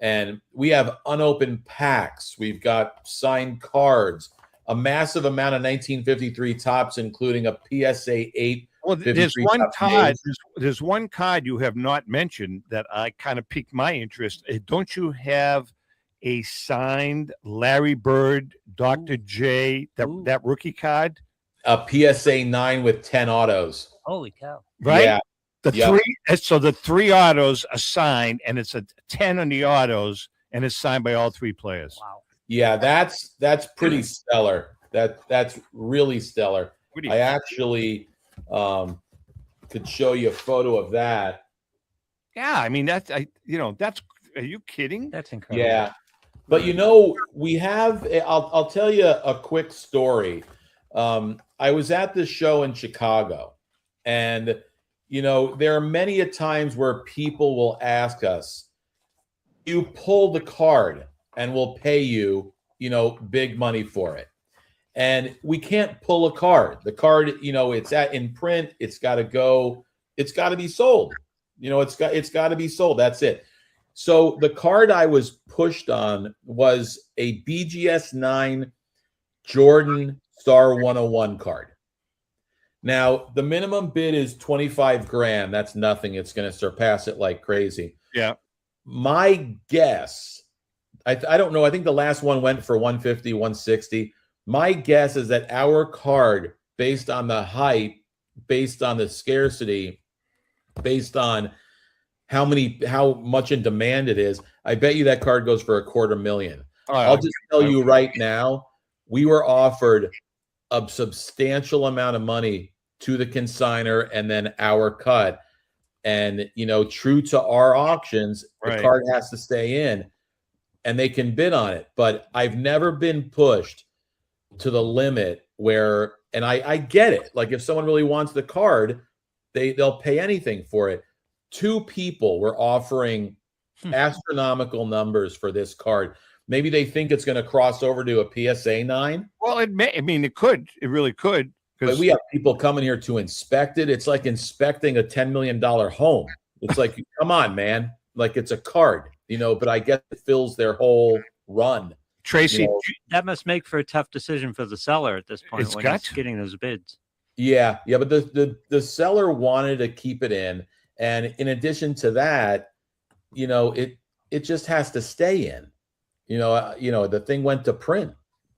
And we have unopened packs. We've got signed cards, a massive amount of 1953 tops, including a PSA 8. Well, there's one card. There's one card you have not mentioned that I kind of piqued my interest. Don't you have a signed Larry Bird, Dr. J, that rookie card? A PSA 9 with 10 autos. Holy cow! Right? Yeah. The three autos are signed, and it's a 10 on the autos, and it's signed by all three players. Wow. Yeah, that's pretty stellar. That's really stellar. I actually could show you a photo of that. Yeah, I mean that's are you kidding? That's incredible. Yeah. But we have I'll tell you a quick story. I was at this show in Chicago, and there are many a times where people will ask us, you pull the card and we'll pay you, big money for it. And we can't pull a card. The card, it's in print. It's got to go. It's got to be sold. It's got to be sold. That's it. So the card I was pushed on was a BGS 9 Jordan Star 101 card. Now, the minimum bid is 25 grand. That's nothing. It's going to surpass it like crazy. Yeah. My guess, I don't know. I think the last one went for 150, 160. My guess is that our card, based on the hype, based on the scarcity, based on how much in demand it is, I bet you that card goes for $250,000. I'll just tell you right now, we were offered a substantial amount of money to the consignor and then our cut. And, true to our auctions, the card has to stay in and they can bid on it. But I've never been pushed to the limit where, and I get it. Like if someone really wants the card, they'll pay anything for it. 2 people were offering astronomical numbers for this card. Maybe they think it's going to cross over to a PSA 9. Well, it may. I mean, it could. It really could. But we have people coming here to inspect it. It's like inspecting a $10 million home. It's like, come on, man. Like it's a card, but I guess it fills their whole run. Tracy, that must make for a tough decision for the seller at this point when he's getting those bids. Yeah. But the seller wanted to keep it in. And in addition to that, it just has to stay in. The thing went to print,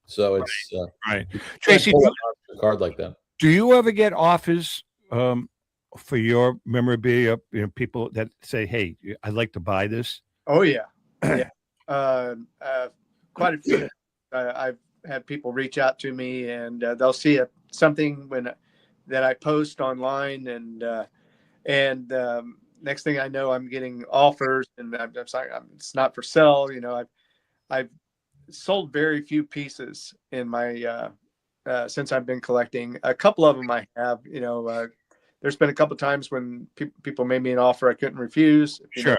so it's right. Tracy, a card like that. Do you ever get offers for your memorabilia? People that say, "Hey, I'd like to buy this." Oh yeah, yeah. Quite a few. I've had people reach out to me, and they'll see something that I post online, and next thing I know, I'm getting offers, and I'm like, it's not for sale. sold very few pieces in my since I've been collecting. A couple of them I have. There's been a couple of times when people made me an offer I couldn't refuse. Sure.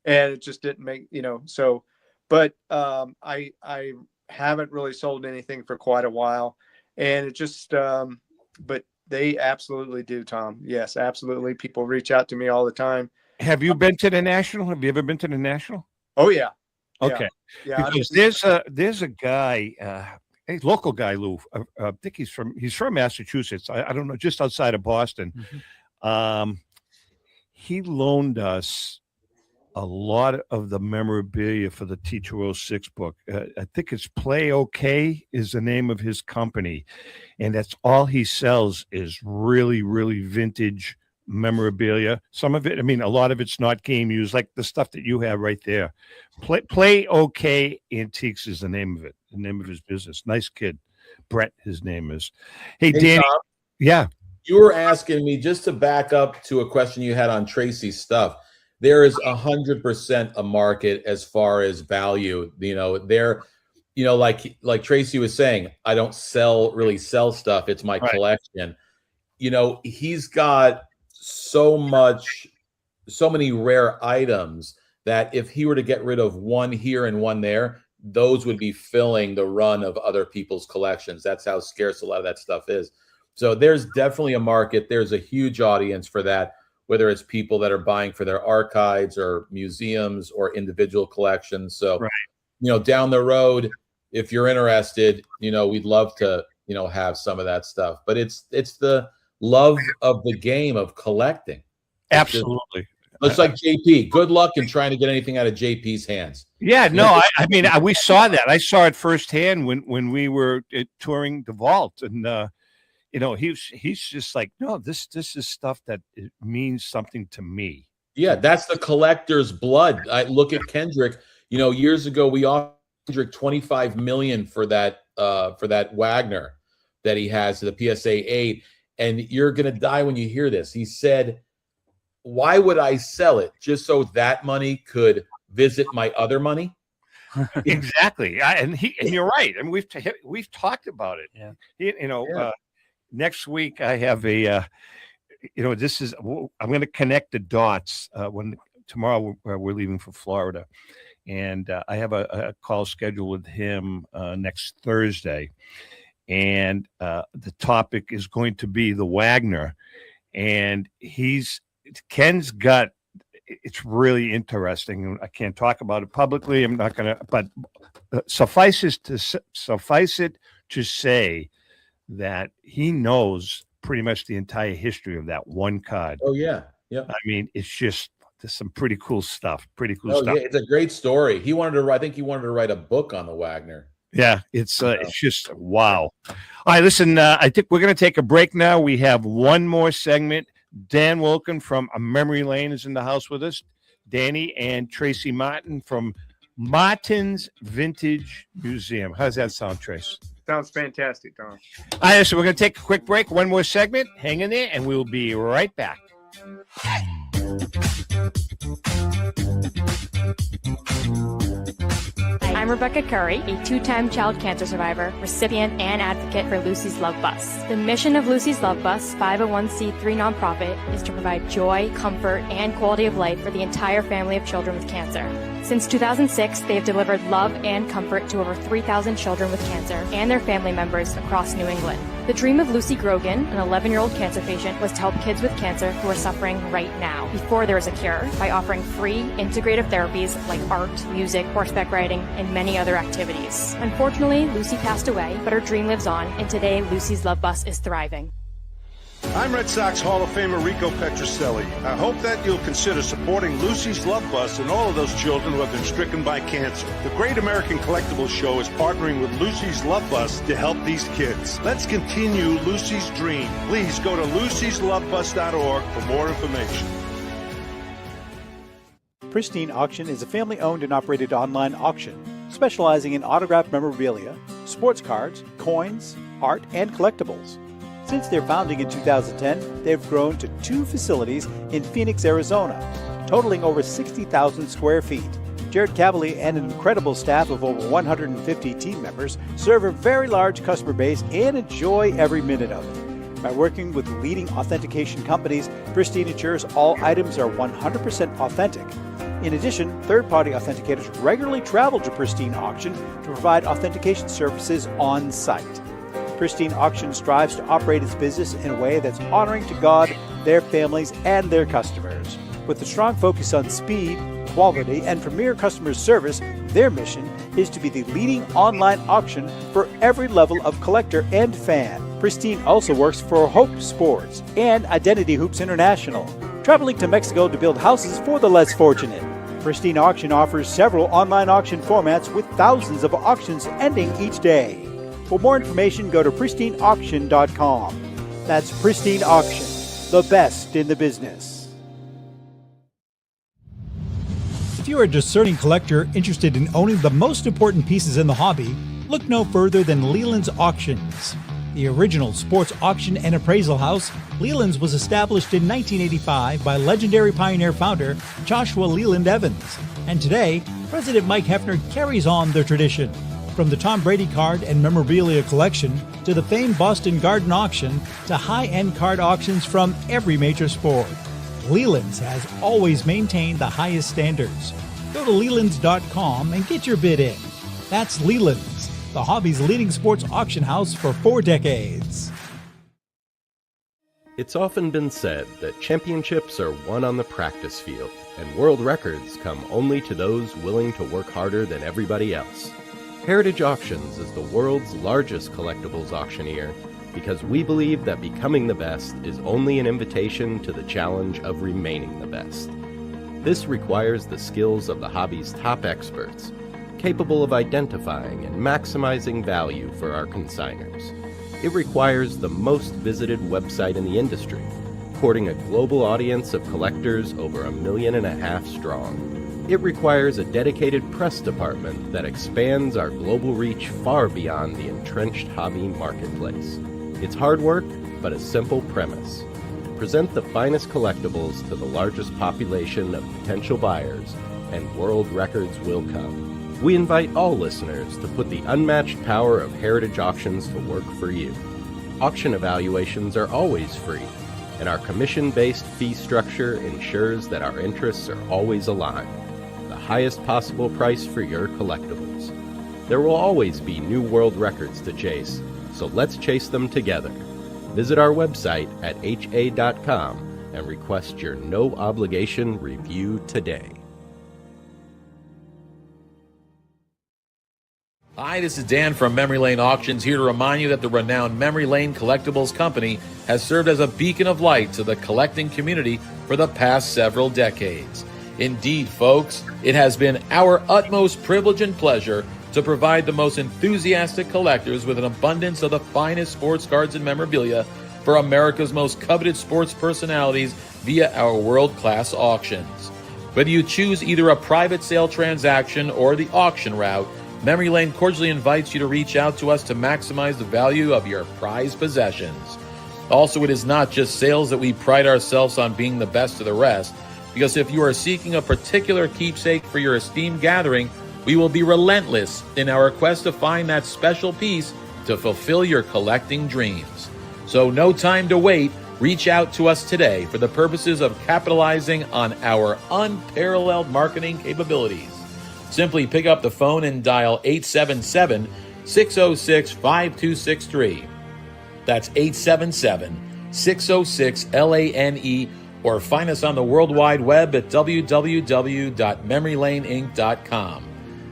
And it just didn't make, so, but I haven't really sold anything for quite a while. And it just, but they absolutely do, Tom. Yes, absolutely. People reach out to me all the time. Have you been to the National? Have you ever been to the National? Oh, yeah. Okay. Yeah. Because there's a guy, a local guy, Lou. I think he's from Massachusetts. I don't know, just outside of Boston. Mm-hmm. He loaned us a lot of the memorabilia for the T206 book. I think it's Play OK is the name of his company. And that's all he sells is really, really vintage memorabilia. Some of it, a lot of it's not game used, like the stuff that you have right there. Play OK Antiques is the name of it, the name of his business. Nice kid. Brett, his name is. Hey Danny. Tom, yeah. You were asking me, just to back up to a question you had on Tracy's stuff. There is 100% a market as far as value. Like Tracy was saying, I don't really sell stuff. It's my collection. He's got so many rare items that if he were to get rid of one here and one there, those would be filling the run of other people's collections. That's how scarce a lot of that stuff is. So there's definitely a market. There's a huge audience for that, whether it's people that are buying for their archives or museums or individual collections. So, down the road, if you're interested, we'd love to, have some of that stuff. But it's the love of the game of collecting. Absolutely. Looks like JP. Good luck in trying to get anything out of JP's hands. Yeah, no, we saw that. I saw it firsthand when we were touring the vault, and he's just like, no, this is stuff that it means something to me. Yeah, that's the collector's blood. I look at Kendrick. Years ago we offered Kendrick $25 million for that Wagner that he has, the PSA 8, and you're gonna die when you hear this. He said, "Why would I sell it? Just so that money could visit my other money?" Exactly, and you're right. And we've talked about it. Yeah. Next week I have I'm going to connect the dots when tomorrow we're leaving for Florida, and I have a call scheduled with him next Thursday, and the topic is going to be the Wagner, and Ken's got. It's really interesting. I can't talk about it publicly. I'm not going to, but suffice it to say that he knows pretty much the entire history of that one card. Oh yeah. Yeah. It's just there's some pretty cool stuff. Yeah, it's a great story. I think he wanted to write a book on the Wagner. Yeah, it's just wow. All right, listen, I think we're going to take a break now. We have one more segment. Dan Wulkan from Memory Lane is in the house with us. Danny and Tracy Martin from Martin's Vintage Museum. How's that sound, Trace? Sounds fantastic, Tom. All right, so we're going to take a quick break. One more segment. Hang in there, and we'll be right back. I'm Rebecca Curry, a two-time child cancer survivor, recipient, and advocate for Lucy's Love Bus. The mission of Lucy's Love Bus, 501c3 nonprofit, is to provide joy, comfort, and quality of life for the entire family of children with cancer. Since 2006, they have delivered love and comfort to over 3,000 children with cancer and their family members across New England. The dream of Lucy Grogan, an 11-year-old cancer patient, was to help kids with cancer who are suffering right now, before there is a cure, by offering free, integrative therapies like art, music, horseback riding, and many other activities. Unfortunately, Lucy passed away, but her dream lives on, and today Lucy's Love Bus is thriving. I'm Red Sox Hall of Famer Rico Petrocelli. I hope that you'll consider supporting Lucy's Love Bus and all of those children who have been stricken by cancer. The Great American Collectibles Show is partnering with Lucy's Love Bus to help these kids. Let's continue Lucy's dream. Please go to lucyslovebus.org for more information. Pristine Auction is a family-owned and operated online auction specializing in autographed memorabilia, sports cards, coins, art, and collectibles. Since their founding in 2010, they've grown to 2 facilities in Phoenix, Arizona, totaling over 60,000 square feet. Jared Cavalier and an incredible staff of over 150 team members serve a very large customer base and enjoy every minute of it. By working with leading authentication companies, Pristine ensures all items are 100% authentic. In addition, third-party authenticators regularly travel to Pristine Auction to provide authentication services on site. Pristine Auction strives to operate its business in a way that's honoring to God, their families, and their customers. With a strong focus on speed, quality, and premier customer service, their mission is to be the leading online auction for every level of collector and fan. Pristine also works for Hope Sports and Identity Hoops International, traveling to Mexico to build houses for the less fortunate. Pristine Auction offers several online auction formats with thousands of auctions ending each day. For more information, go to pristineauction.com. That's Pristine Auction, the best in the business. If you're a discerning collector interested in owning the most important pieces in the hobby, look no further than Leland's Auctions. The original sports auction and appraisal house, Leland's was established in 1985 by legendary Pioneer founder Joshua Leland Evans. And today, President Mike Hefner carries on their tradition. From the Tom Brady card and memorabilia collection to the famed Boston Garden auction to high-end card auctions from every major sport, Leland's has always maintained the highest standards. Go to Lelands.com and get your bid in. That's Leland's, the hobby's leading sports auction house for 4 decades. It's often been said that championships are won on the practice field, and world records come only to those willing to work harder than everybody else. Heritage Auctions is the world's largest collectibles auctioneer because we believe that becoming the best is only an invitation to the challenge of remaining the best. This requires the skills of the hobby's top experts, capable of identifying and maximizing value for our consigners. It requires the most visited website in the industry, courting a global audience of collectors over 1.5 million strong. It requires a dedicated press department that expands our global reach far beyond the entrenched hobby marketplace. It's hard work, but a simple premise. Present the finest collectibles to the largest population of potential buyers, and world records will come. We invite all listeners to put the unmatched power of Heritage Auctions to work for you. Auction evaluations are always free, and our commission-based fee structure ensures that our interests are always aligned. The highest possible price for your collectibles. There will always be new world records to chase, so let's chase them together. Visit our website at ha.com and request your no-obligation review today. Hi, this is Dan from Memory Lane Auctions, here to remind you that the renowned Memory Lane Collectibles Company has served as a beacon of light to the collecting community for the past several decades. Indeed, folks, it has been our utmost privilege and pleasure to provide the most enthusiastic collectors with an abundance of the finest sports cards and memorabilia for America's most coveted sports personalities via our world-class auctions. Whether you choose either a private sale transaction or the auction route, Memory Lane cordially invites you to reach out to us to maximize the value of your prized possessions. Also, it is not just sales that we pride ourselves on being the best of the rest, because if you are seeking a particular keepsake for your esteemed gathering, we will be relentless in our quest to find that special piece to fulfill your collecting dreams. So no time to wait. Reach out to us today for the purposes of capitalizing on our unparalleled marketing capabilities. Simply pick up the phone and dial 877-606-5263. That's 877-606-LANE, or find us on the World Wide Web at www.memorylaneinc.com.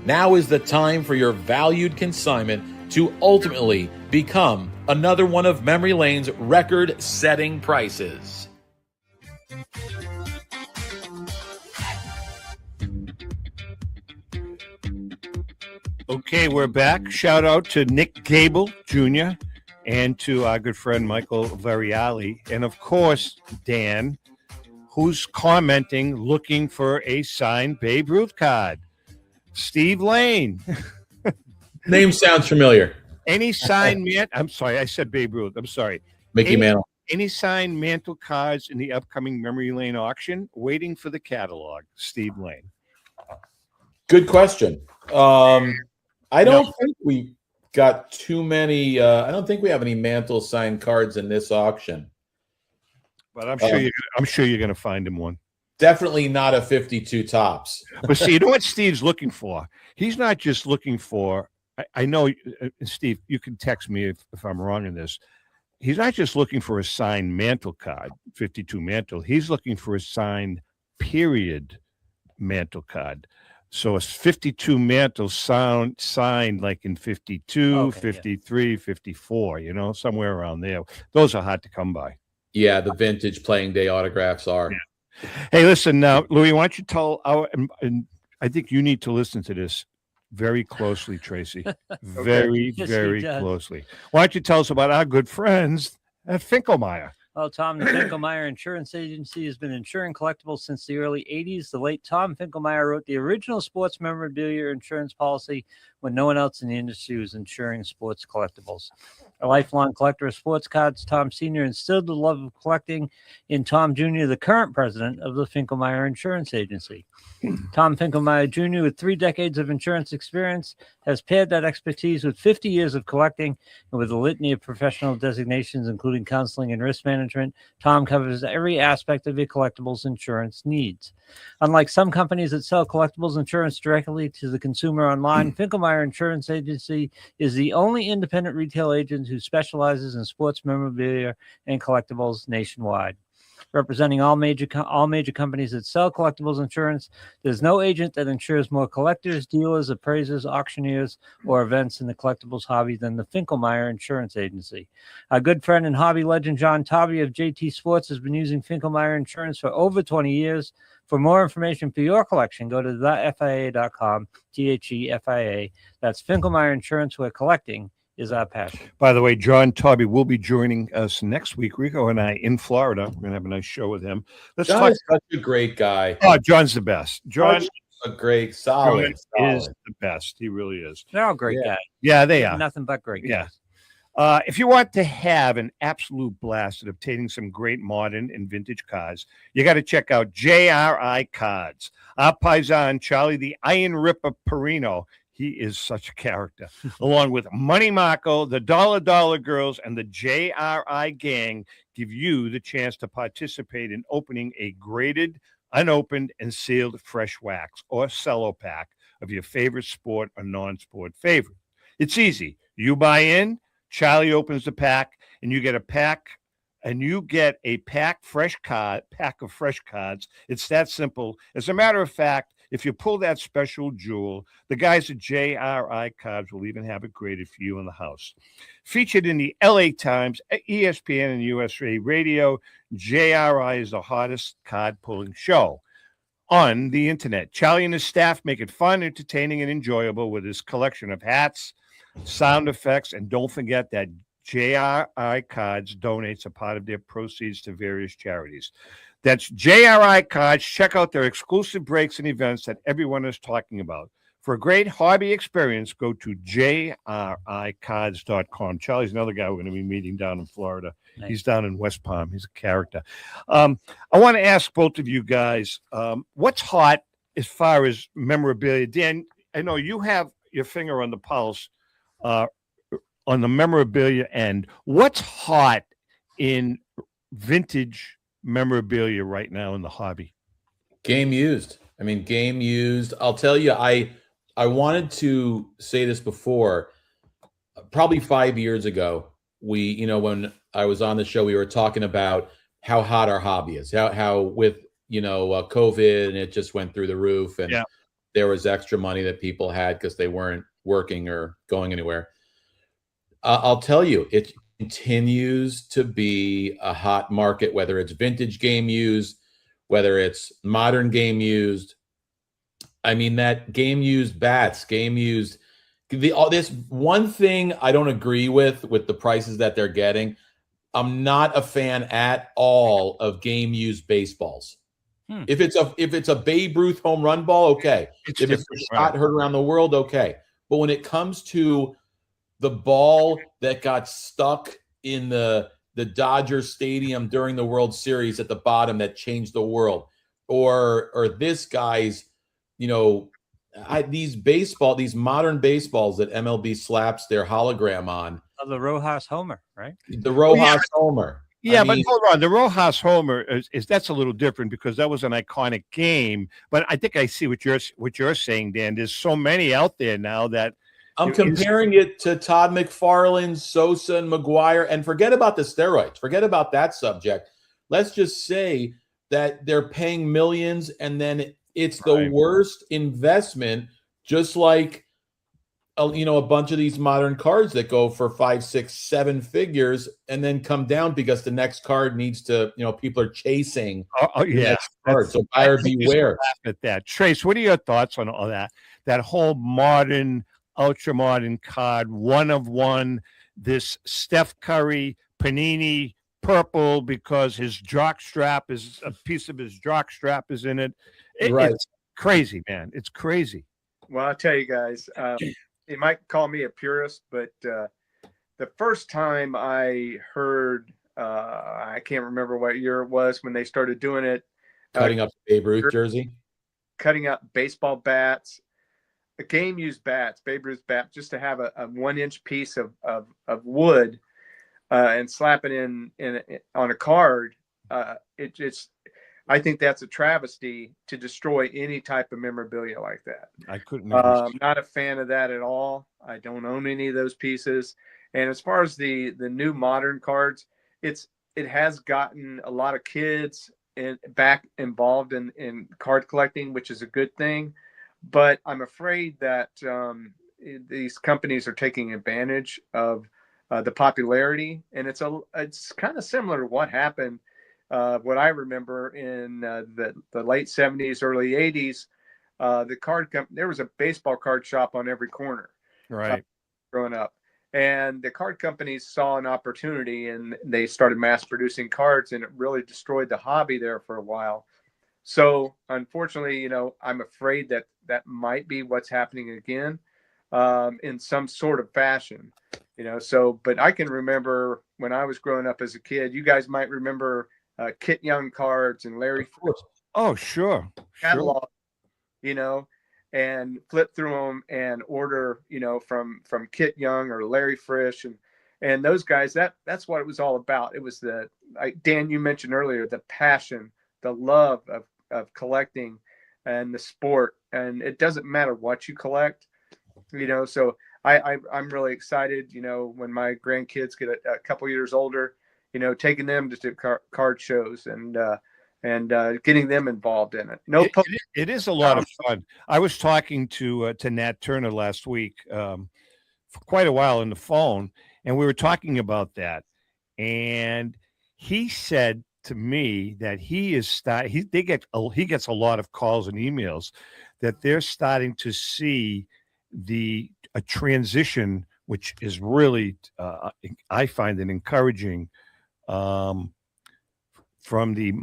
Now is the time for your valued consignment to ultimately become another one of Memory Lane's record-setting prices. Okay, we're back. Shout out to Nick Gable Jr. and to our good friend Michael Variali. And of course, Dan, who's commenting, looking for a signed Babe Ruth card. Steve Lane. Name sounds familiar. Any signed I'm sorry, I said Babe Ruth. I'm sorry. Mickey Mantle. Any signed Mantle cards in the upcoming Memory Lane auction? Waiting for the catalog. Steve Lane. Good question. I don't think we got too many. I don't think we have any Mantle signed cards in this auction. But I'm sure you're going to find him one. Definitely not a 52 tops. But see, you know what Steve's looking for? He's not just looking for. I know, Steve. You can text me if I'm wrong in this. He's not just looking for a signed Mantle card, 52 Mantle. He's looking for a signed period Mantle card. So a 52 Mantle signed like in 52, 53, 54, somewhere around there. Those are hard to come by. Yeah, the vintage playing day autographs are. Yeah. Hey, listen now, Louis, why don't you tell and I think you need to listen to this very closely, Tracy. Very, very closely. Why don't you tell us about our good friends at Finkelmeyer? Well, Tom, the Finkelmeyer Insurance Agency has been insuring collectibles since the early 80s. The late Tom Finkelmeyer wrote the original sports memorabilia insurance policy when no one else in the industry was insuring sports collectibles. A lifelong collector of sports cards, Tom Sr. instilled the love of collecting in Tom Jr., the current president of the Finkelmeyer Insurance Agency. Tom Finkelmeyer Jr., with 3 decades of insurance experience, has paired that expertise with 50 years of collecting, and with a litany of professional designations, including counseling and risk management. Tom covers every aspect of your collectibles insurance needs. Unlike some companies that sell collectibles insurance directly to the consumer online, Finkelmeyer Insurance Agency is the only independent retail agent who specializes in sports memorabilia and collectibles nationwide. Representing all major companies that sell collectibles insurance, there's no agent that insures more collectors, dealers, appraisers, auctioneers, or events in the collectibles hobby than the Finkelmeyer Insurance Agency. Our good friend and hobby legend John Tobby of JT Sports has been using Finkelmeyer Insurance for over 20 years. For more information for your collection, go to thefia.com, THEFIA. That's Finkelmeyer Insurance, where collecting is our passion. By the way, John Tobby will be joining us next week. Rico and I in Florida. We're going to have a nice show with him. John is such a great guy. Oh, John's the best. John is a great, solid. Is the best. He really is. They're all great guys. Yeah, they are. Nothing but great guys. Yeah. If you want to have an absolute blast at obtaining some great modern and vintage cards, you got to check out JRI Cards. Our paisan, Charlie the Iron Ripper Perino, he is such a character, along with Money Marco, the Dollar Girls, and the JRI Gang, give you the chance to participate in opening a graded, unopened, and sealed fresh wax or cello pack of your favorite sport or non-sport favorite. It's easy. You buy in, Charlie opens the pack, and you get a pack, and you get a pack of fresh cards. It's that simple. As a matter of fact, if you pull that special jewel, the guys at JRI Cards will even have it graded for you in the house. Featured in the LA Times, ESPN, and USA Radio, JRI is the hottest card-pulling show on the internet. Charlie and his staff make it fun, entertaining, and enjoyable with his collection of hats, sound effects, and don't forget that JRI Cards donates a part of their proceeds to various charities. That's JRI Cards. Check out their exclusive breaks and events that everyone is talking about. For a great hobby experience, go to jricards.com. Charlie's another guy we're going to be meeting down in Florida. Nice. He's down in West Palm. He's a character. I want to ask both of you guys, what's hot as far as memorabilia? Dan, I know you have your finger on the pulse on the memorabilia end. What's hot in vintage memorabilia right now in the hobby? Game used. I'll tell you, I wanted to say this before. Probably 5 years ago, when I was on the show, we were talking about how hot our hobby is, how with COVID, and it just went through the roof, and there was extra money that people had because they weren't working or going anywhere. I'll tell you, it continues to be a hot market, whether it's vintage game used, whether it's modern game used. I mean, that game used bats, game used. This one thing I don't agree with the prices that they're getting. I'm not a fan at all of game used baseballs. If it's a Babe Ruth home run ball, okay. If it's a shot heard around the world, okay. But when it comes to the ball that got stuck in the Dodger Stadium during the World Series at the bottom that changed the world, or this guy's, these modern baseballs that MLB slaps their hologram on. Oh, the Rojas Homer, right? The Rojas Homer. Yeah, I mean, but hold on. The Rojas Homer is that's a little different because that was an iconic game. But I think I see what you're saying, Dan. There's so many out there now that I'm comparing it to Todd McFarlane, Sosa, and McGuire, and forget about the steroids. Forget about that subject. Let's just say that they're paying millions, and then it's the worst investment, just like a bunch of these modern cards that go for 5, 6, 7 figures and then come down because the next card needs to, people are chasing the next card. So buyer beware. At that. Trace, what are your thoughts on all that? That whole modern, ultra modern card, one of one, this Steph Curry, Panini purple because his jock strap is a piece of his jock strap is in it. It's crazy, man. It's crazy. Well, I'll tell you guys, you might call me a purist, but the first time I heard, I can't remember what year it was when they started doing it. Cutting up Babe Ruth jersey. Cutting up baseball bats, a game used bats, Babe Ruth bat, just to have a 1-inch piece of wood and slap it in on a card. I think that's a travesty to destroy any type of memorabilia like that. I couldn't. I'm not a fan of that at all. I don't own any of those pieces. And as far as the new modern cards, it has gotten a lot of kids back involved in card collecting, which is a good thing. But I'm afraid that these companies are taking advantage of the popularity, and it's kind of similar to what happened. What I remember in the late 70s, early 80s, there was a baseball card shop on every corner. Right. Growing up. And the card companies saw an opportunity and they started mass producing cards, and it really destroyed the hobby there for a while. So unfortunately, I'm afraid that might be what's happening again in some sort of fashion, but I can remember when I was growing up as a kid, you guys might remember Kit Young cards and Larry. Oh, sure. Catalog, and flip through them and order, from Kit Young or Larry Frisch and those guys. That's what it was all about. It was like Dan, you mentioned earlier, the passion, the love of collecting and the sport. And it doesn't matter what you collect, so I'm really excited, when my grandkids get a couple years older, taking them to card shows and getting them involved in it. It is a lot of fun. I was talking to Nat Turner last week for quite a while on the phone, and we were talking about that. And he said to me that he gets a lot of calls and emails that they're starting to see a transition, which is really I find it encouraging. From the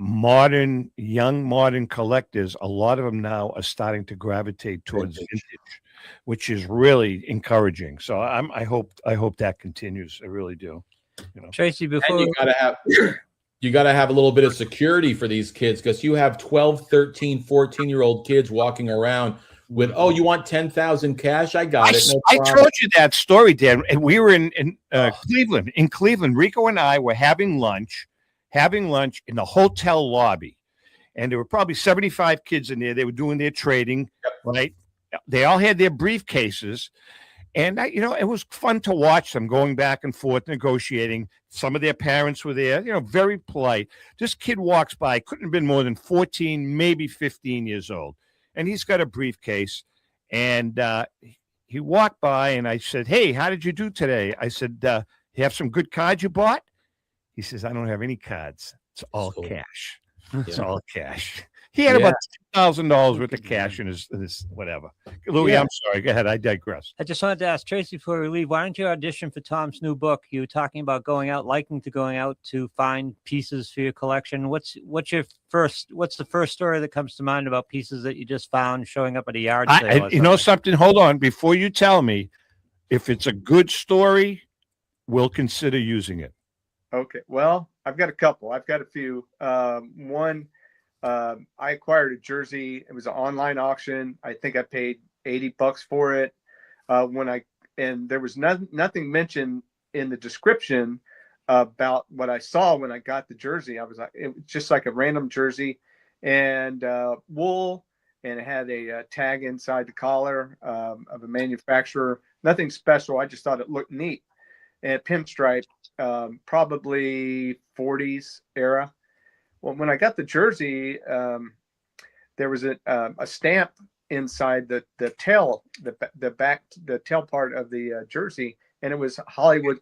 young modern collectors, a lot of them now are starting to gravitate towards vintage, which is really encouraging. So I hope that continues. I really do. Tracy, before you got to have a little bit of security for these kids, because you have 12, 13, 14-year-old kids walking around with, you want 10,000 cash? I got it. No I told you that story, Dan. And we were in Cleveland. In Cleveland, Rico and I were having lunch in the hotel lobby, and there were probably 75 kids in there. They were doing their trading, right? They all had their briefcases, and it was fun to watch them going back and forth negotiating. Some of their parents were there, very polite. This kid walks by, couldn't have been more than 14, maybe 15 years old, and he's got a briefcase, and he walked by, and I said, "Hey, how did you do today?" I said, "You have some good cards you bought?" He says, "I don't have any cards. It's all cash. It's all cash." He had about $2,000 worth of cash in his whatever. Louis, I'm sorry. Go ahead. I digress. I just wanted to ask Tracy before we leave, why don't you audition for Tom's new book? You were talking about going out to find pieces for your collection. What's the first story that comes to mind about pieces that you just found showing up at a yard sale? You know something? Hold on. Before you tell me, if it's a good story, we'll consider using it. Okay. Well, I've got a couple. I've got a few. One, I acquired a jersey. It was an online auction. I think I paid $80 for it. And there was nothing mentioned in the description about what I saw when I got the jersey. It was just like a random jersey, and wool, and it had a tag inside the collar of a manufacturer. Nothing special. I just thought it looked neat. And pinstripe, probably 40s era. Well, when I got the jersey, there was a stamp inside the tail, the tail part of the jersey, and it was Hollywood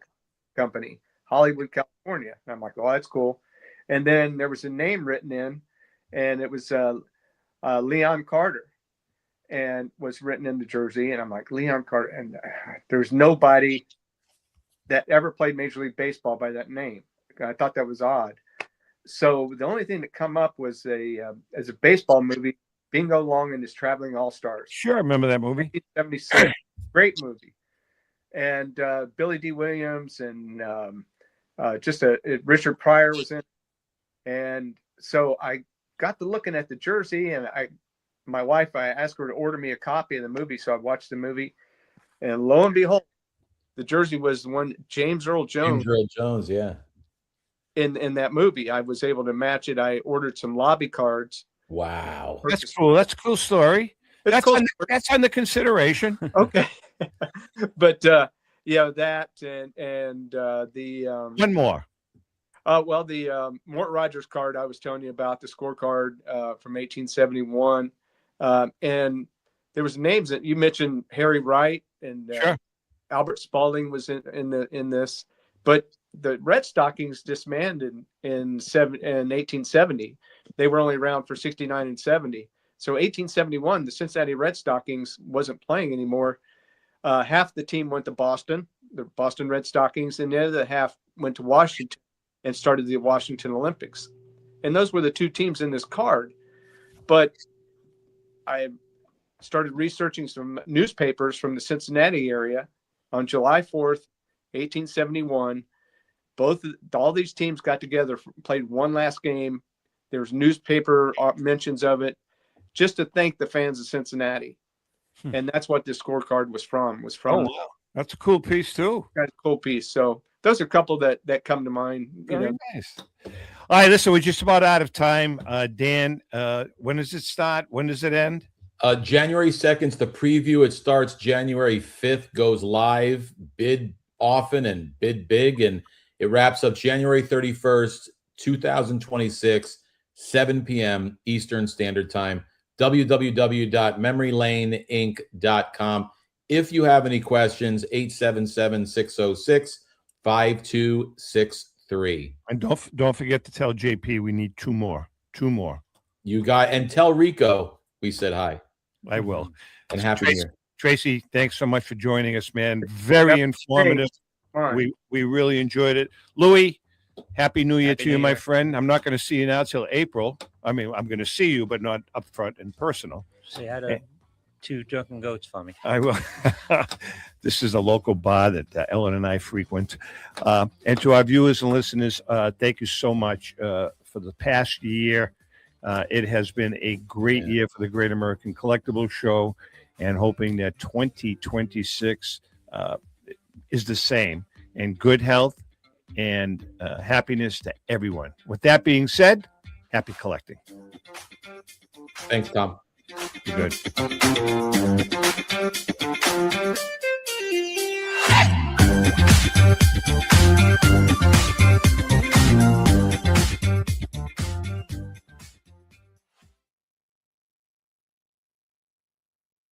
Company, Hollywood, California. And I'm like, oh, that's cool. And then there was a name written in, and it was Leon Carter, and was written in the jersey. And I'm like, Leon Carter, and there's nobody that ever played Major League Baseball by that name. I thought that was odd. So the only thing that come up was as a baseball movie, Bingo Long and his Traveling All-Stars. Sure, I remember that movie. 1976, great movie. And Billy D. Williams and Richard Pryor was in. And so I got to looking at the jersey, and my wife, I asked her to order me a copy of the movie, so I watched the movie, and lo and behold, the jersey was the one James Earl Jones. James Earl Jones, yeah. In that movie, I was able to match it. I ordered some lobby cards. Wow, that's cool. That's a cool story. That's under consideration. Okay, but that and the one more. The Mort Rogers card I was telling you about, the scorecard from 1871, and there was names that you mentioned. Harry Wright and sure. Albert Spalding was in this, but the Red Stockings disbanded in 1870. They were only around for 69 and 70. So 1871, the Cincinnati Red Stockings wasn't playing anymore. Half the team went to Boston, the Boston Red Stockings, and the other half went to Washington and started the Washington Olympics. And those were the two teams in this card. But I started researching some newspapers from the Cincinnati area on July 4th, 1871. All these teams got together, played one last game. There's newspaper mentions of it, just to thank the fans of Cincinnati. And that's what this scorecard was from. Oh, wow. That's a cool piece too. That's a cool piece. So those are a couple that come to mind. Very nice. All right, listen, we're just about out of time. Dan, when does it start? When does it end? January 2nd is the preview. It starts January 5th, goes live, bid often and bid big, and it wraps up January 31st, 2026, 7 p.m. Eastern Standard Time. www.memorylaneinc.com. If you have any questions, 877-606-5263. And don't forget to tell JP we need two more. You got, and tell Rico we said hi. I will. And happy New Year. Tracy, thanks so much for joining us, man. Very informative. We really enjoyed it. Louis, happy New Year to you, my friend. I'm not going to see you now till April. I mean, I'm going to see you, but not up front and personal. Say hi to two drunken goats for me. I will. This is a local bar that Ellen and I frequent. And to our viewers and listeners, thank you so much for the past year. It has been a great year for the Great American Collectibles Show, and hoping that 2026 is the same, and good health and happiness to everyone. With that being said, happy collecting. Thanks, Tom. You're good.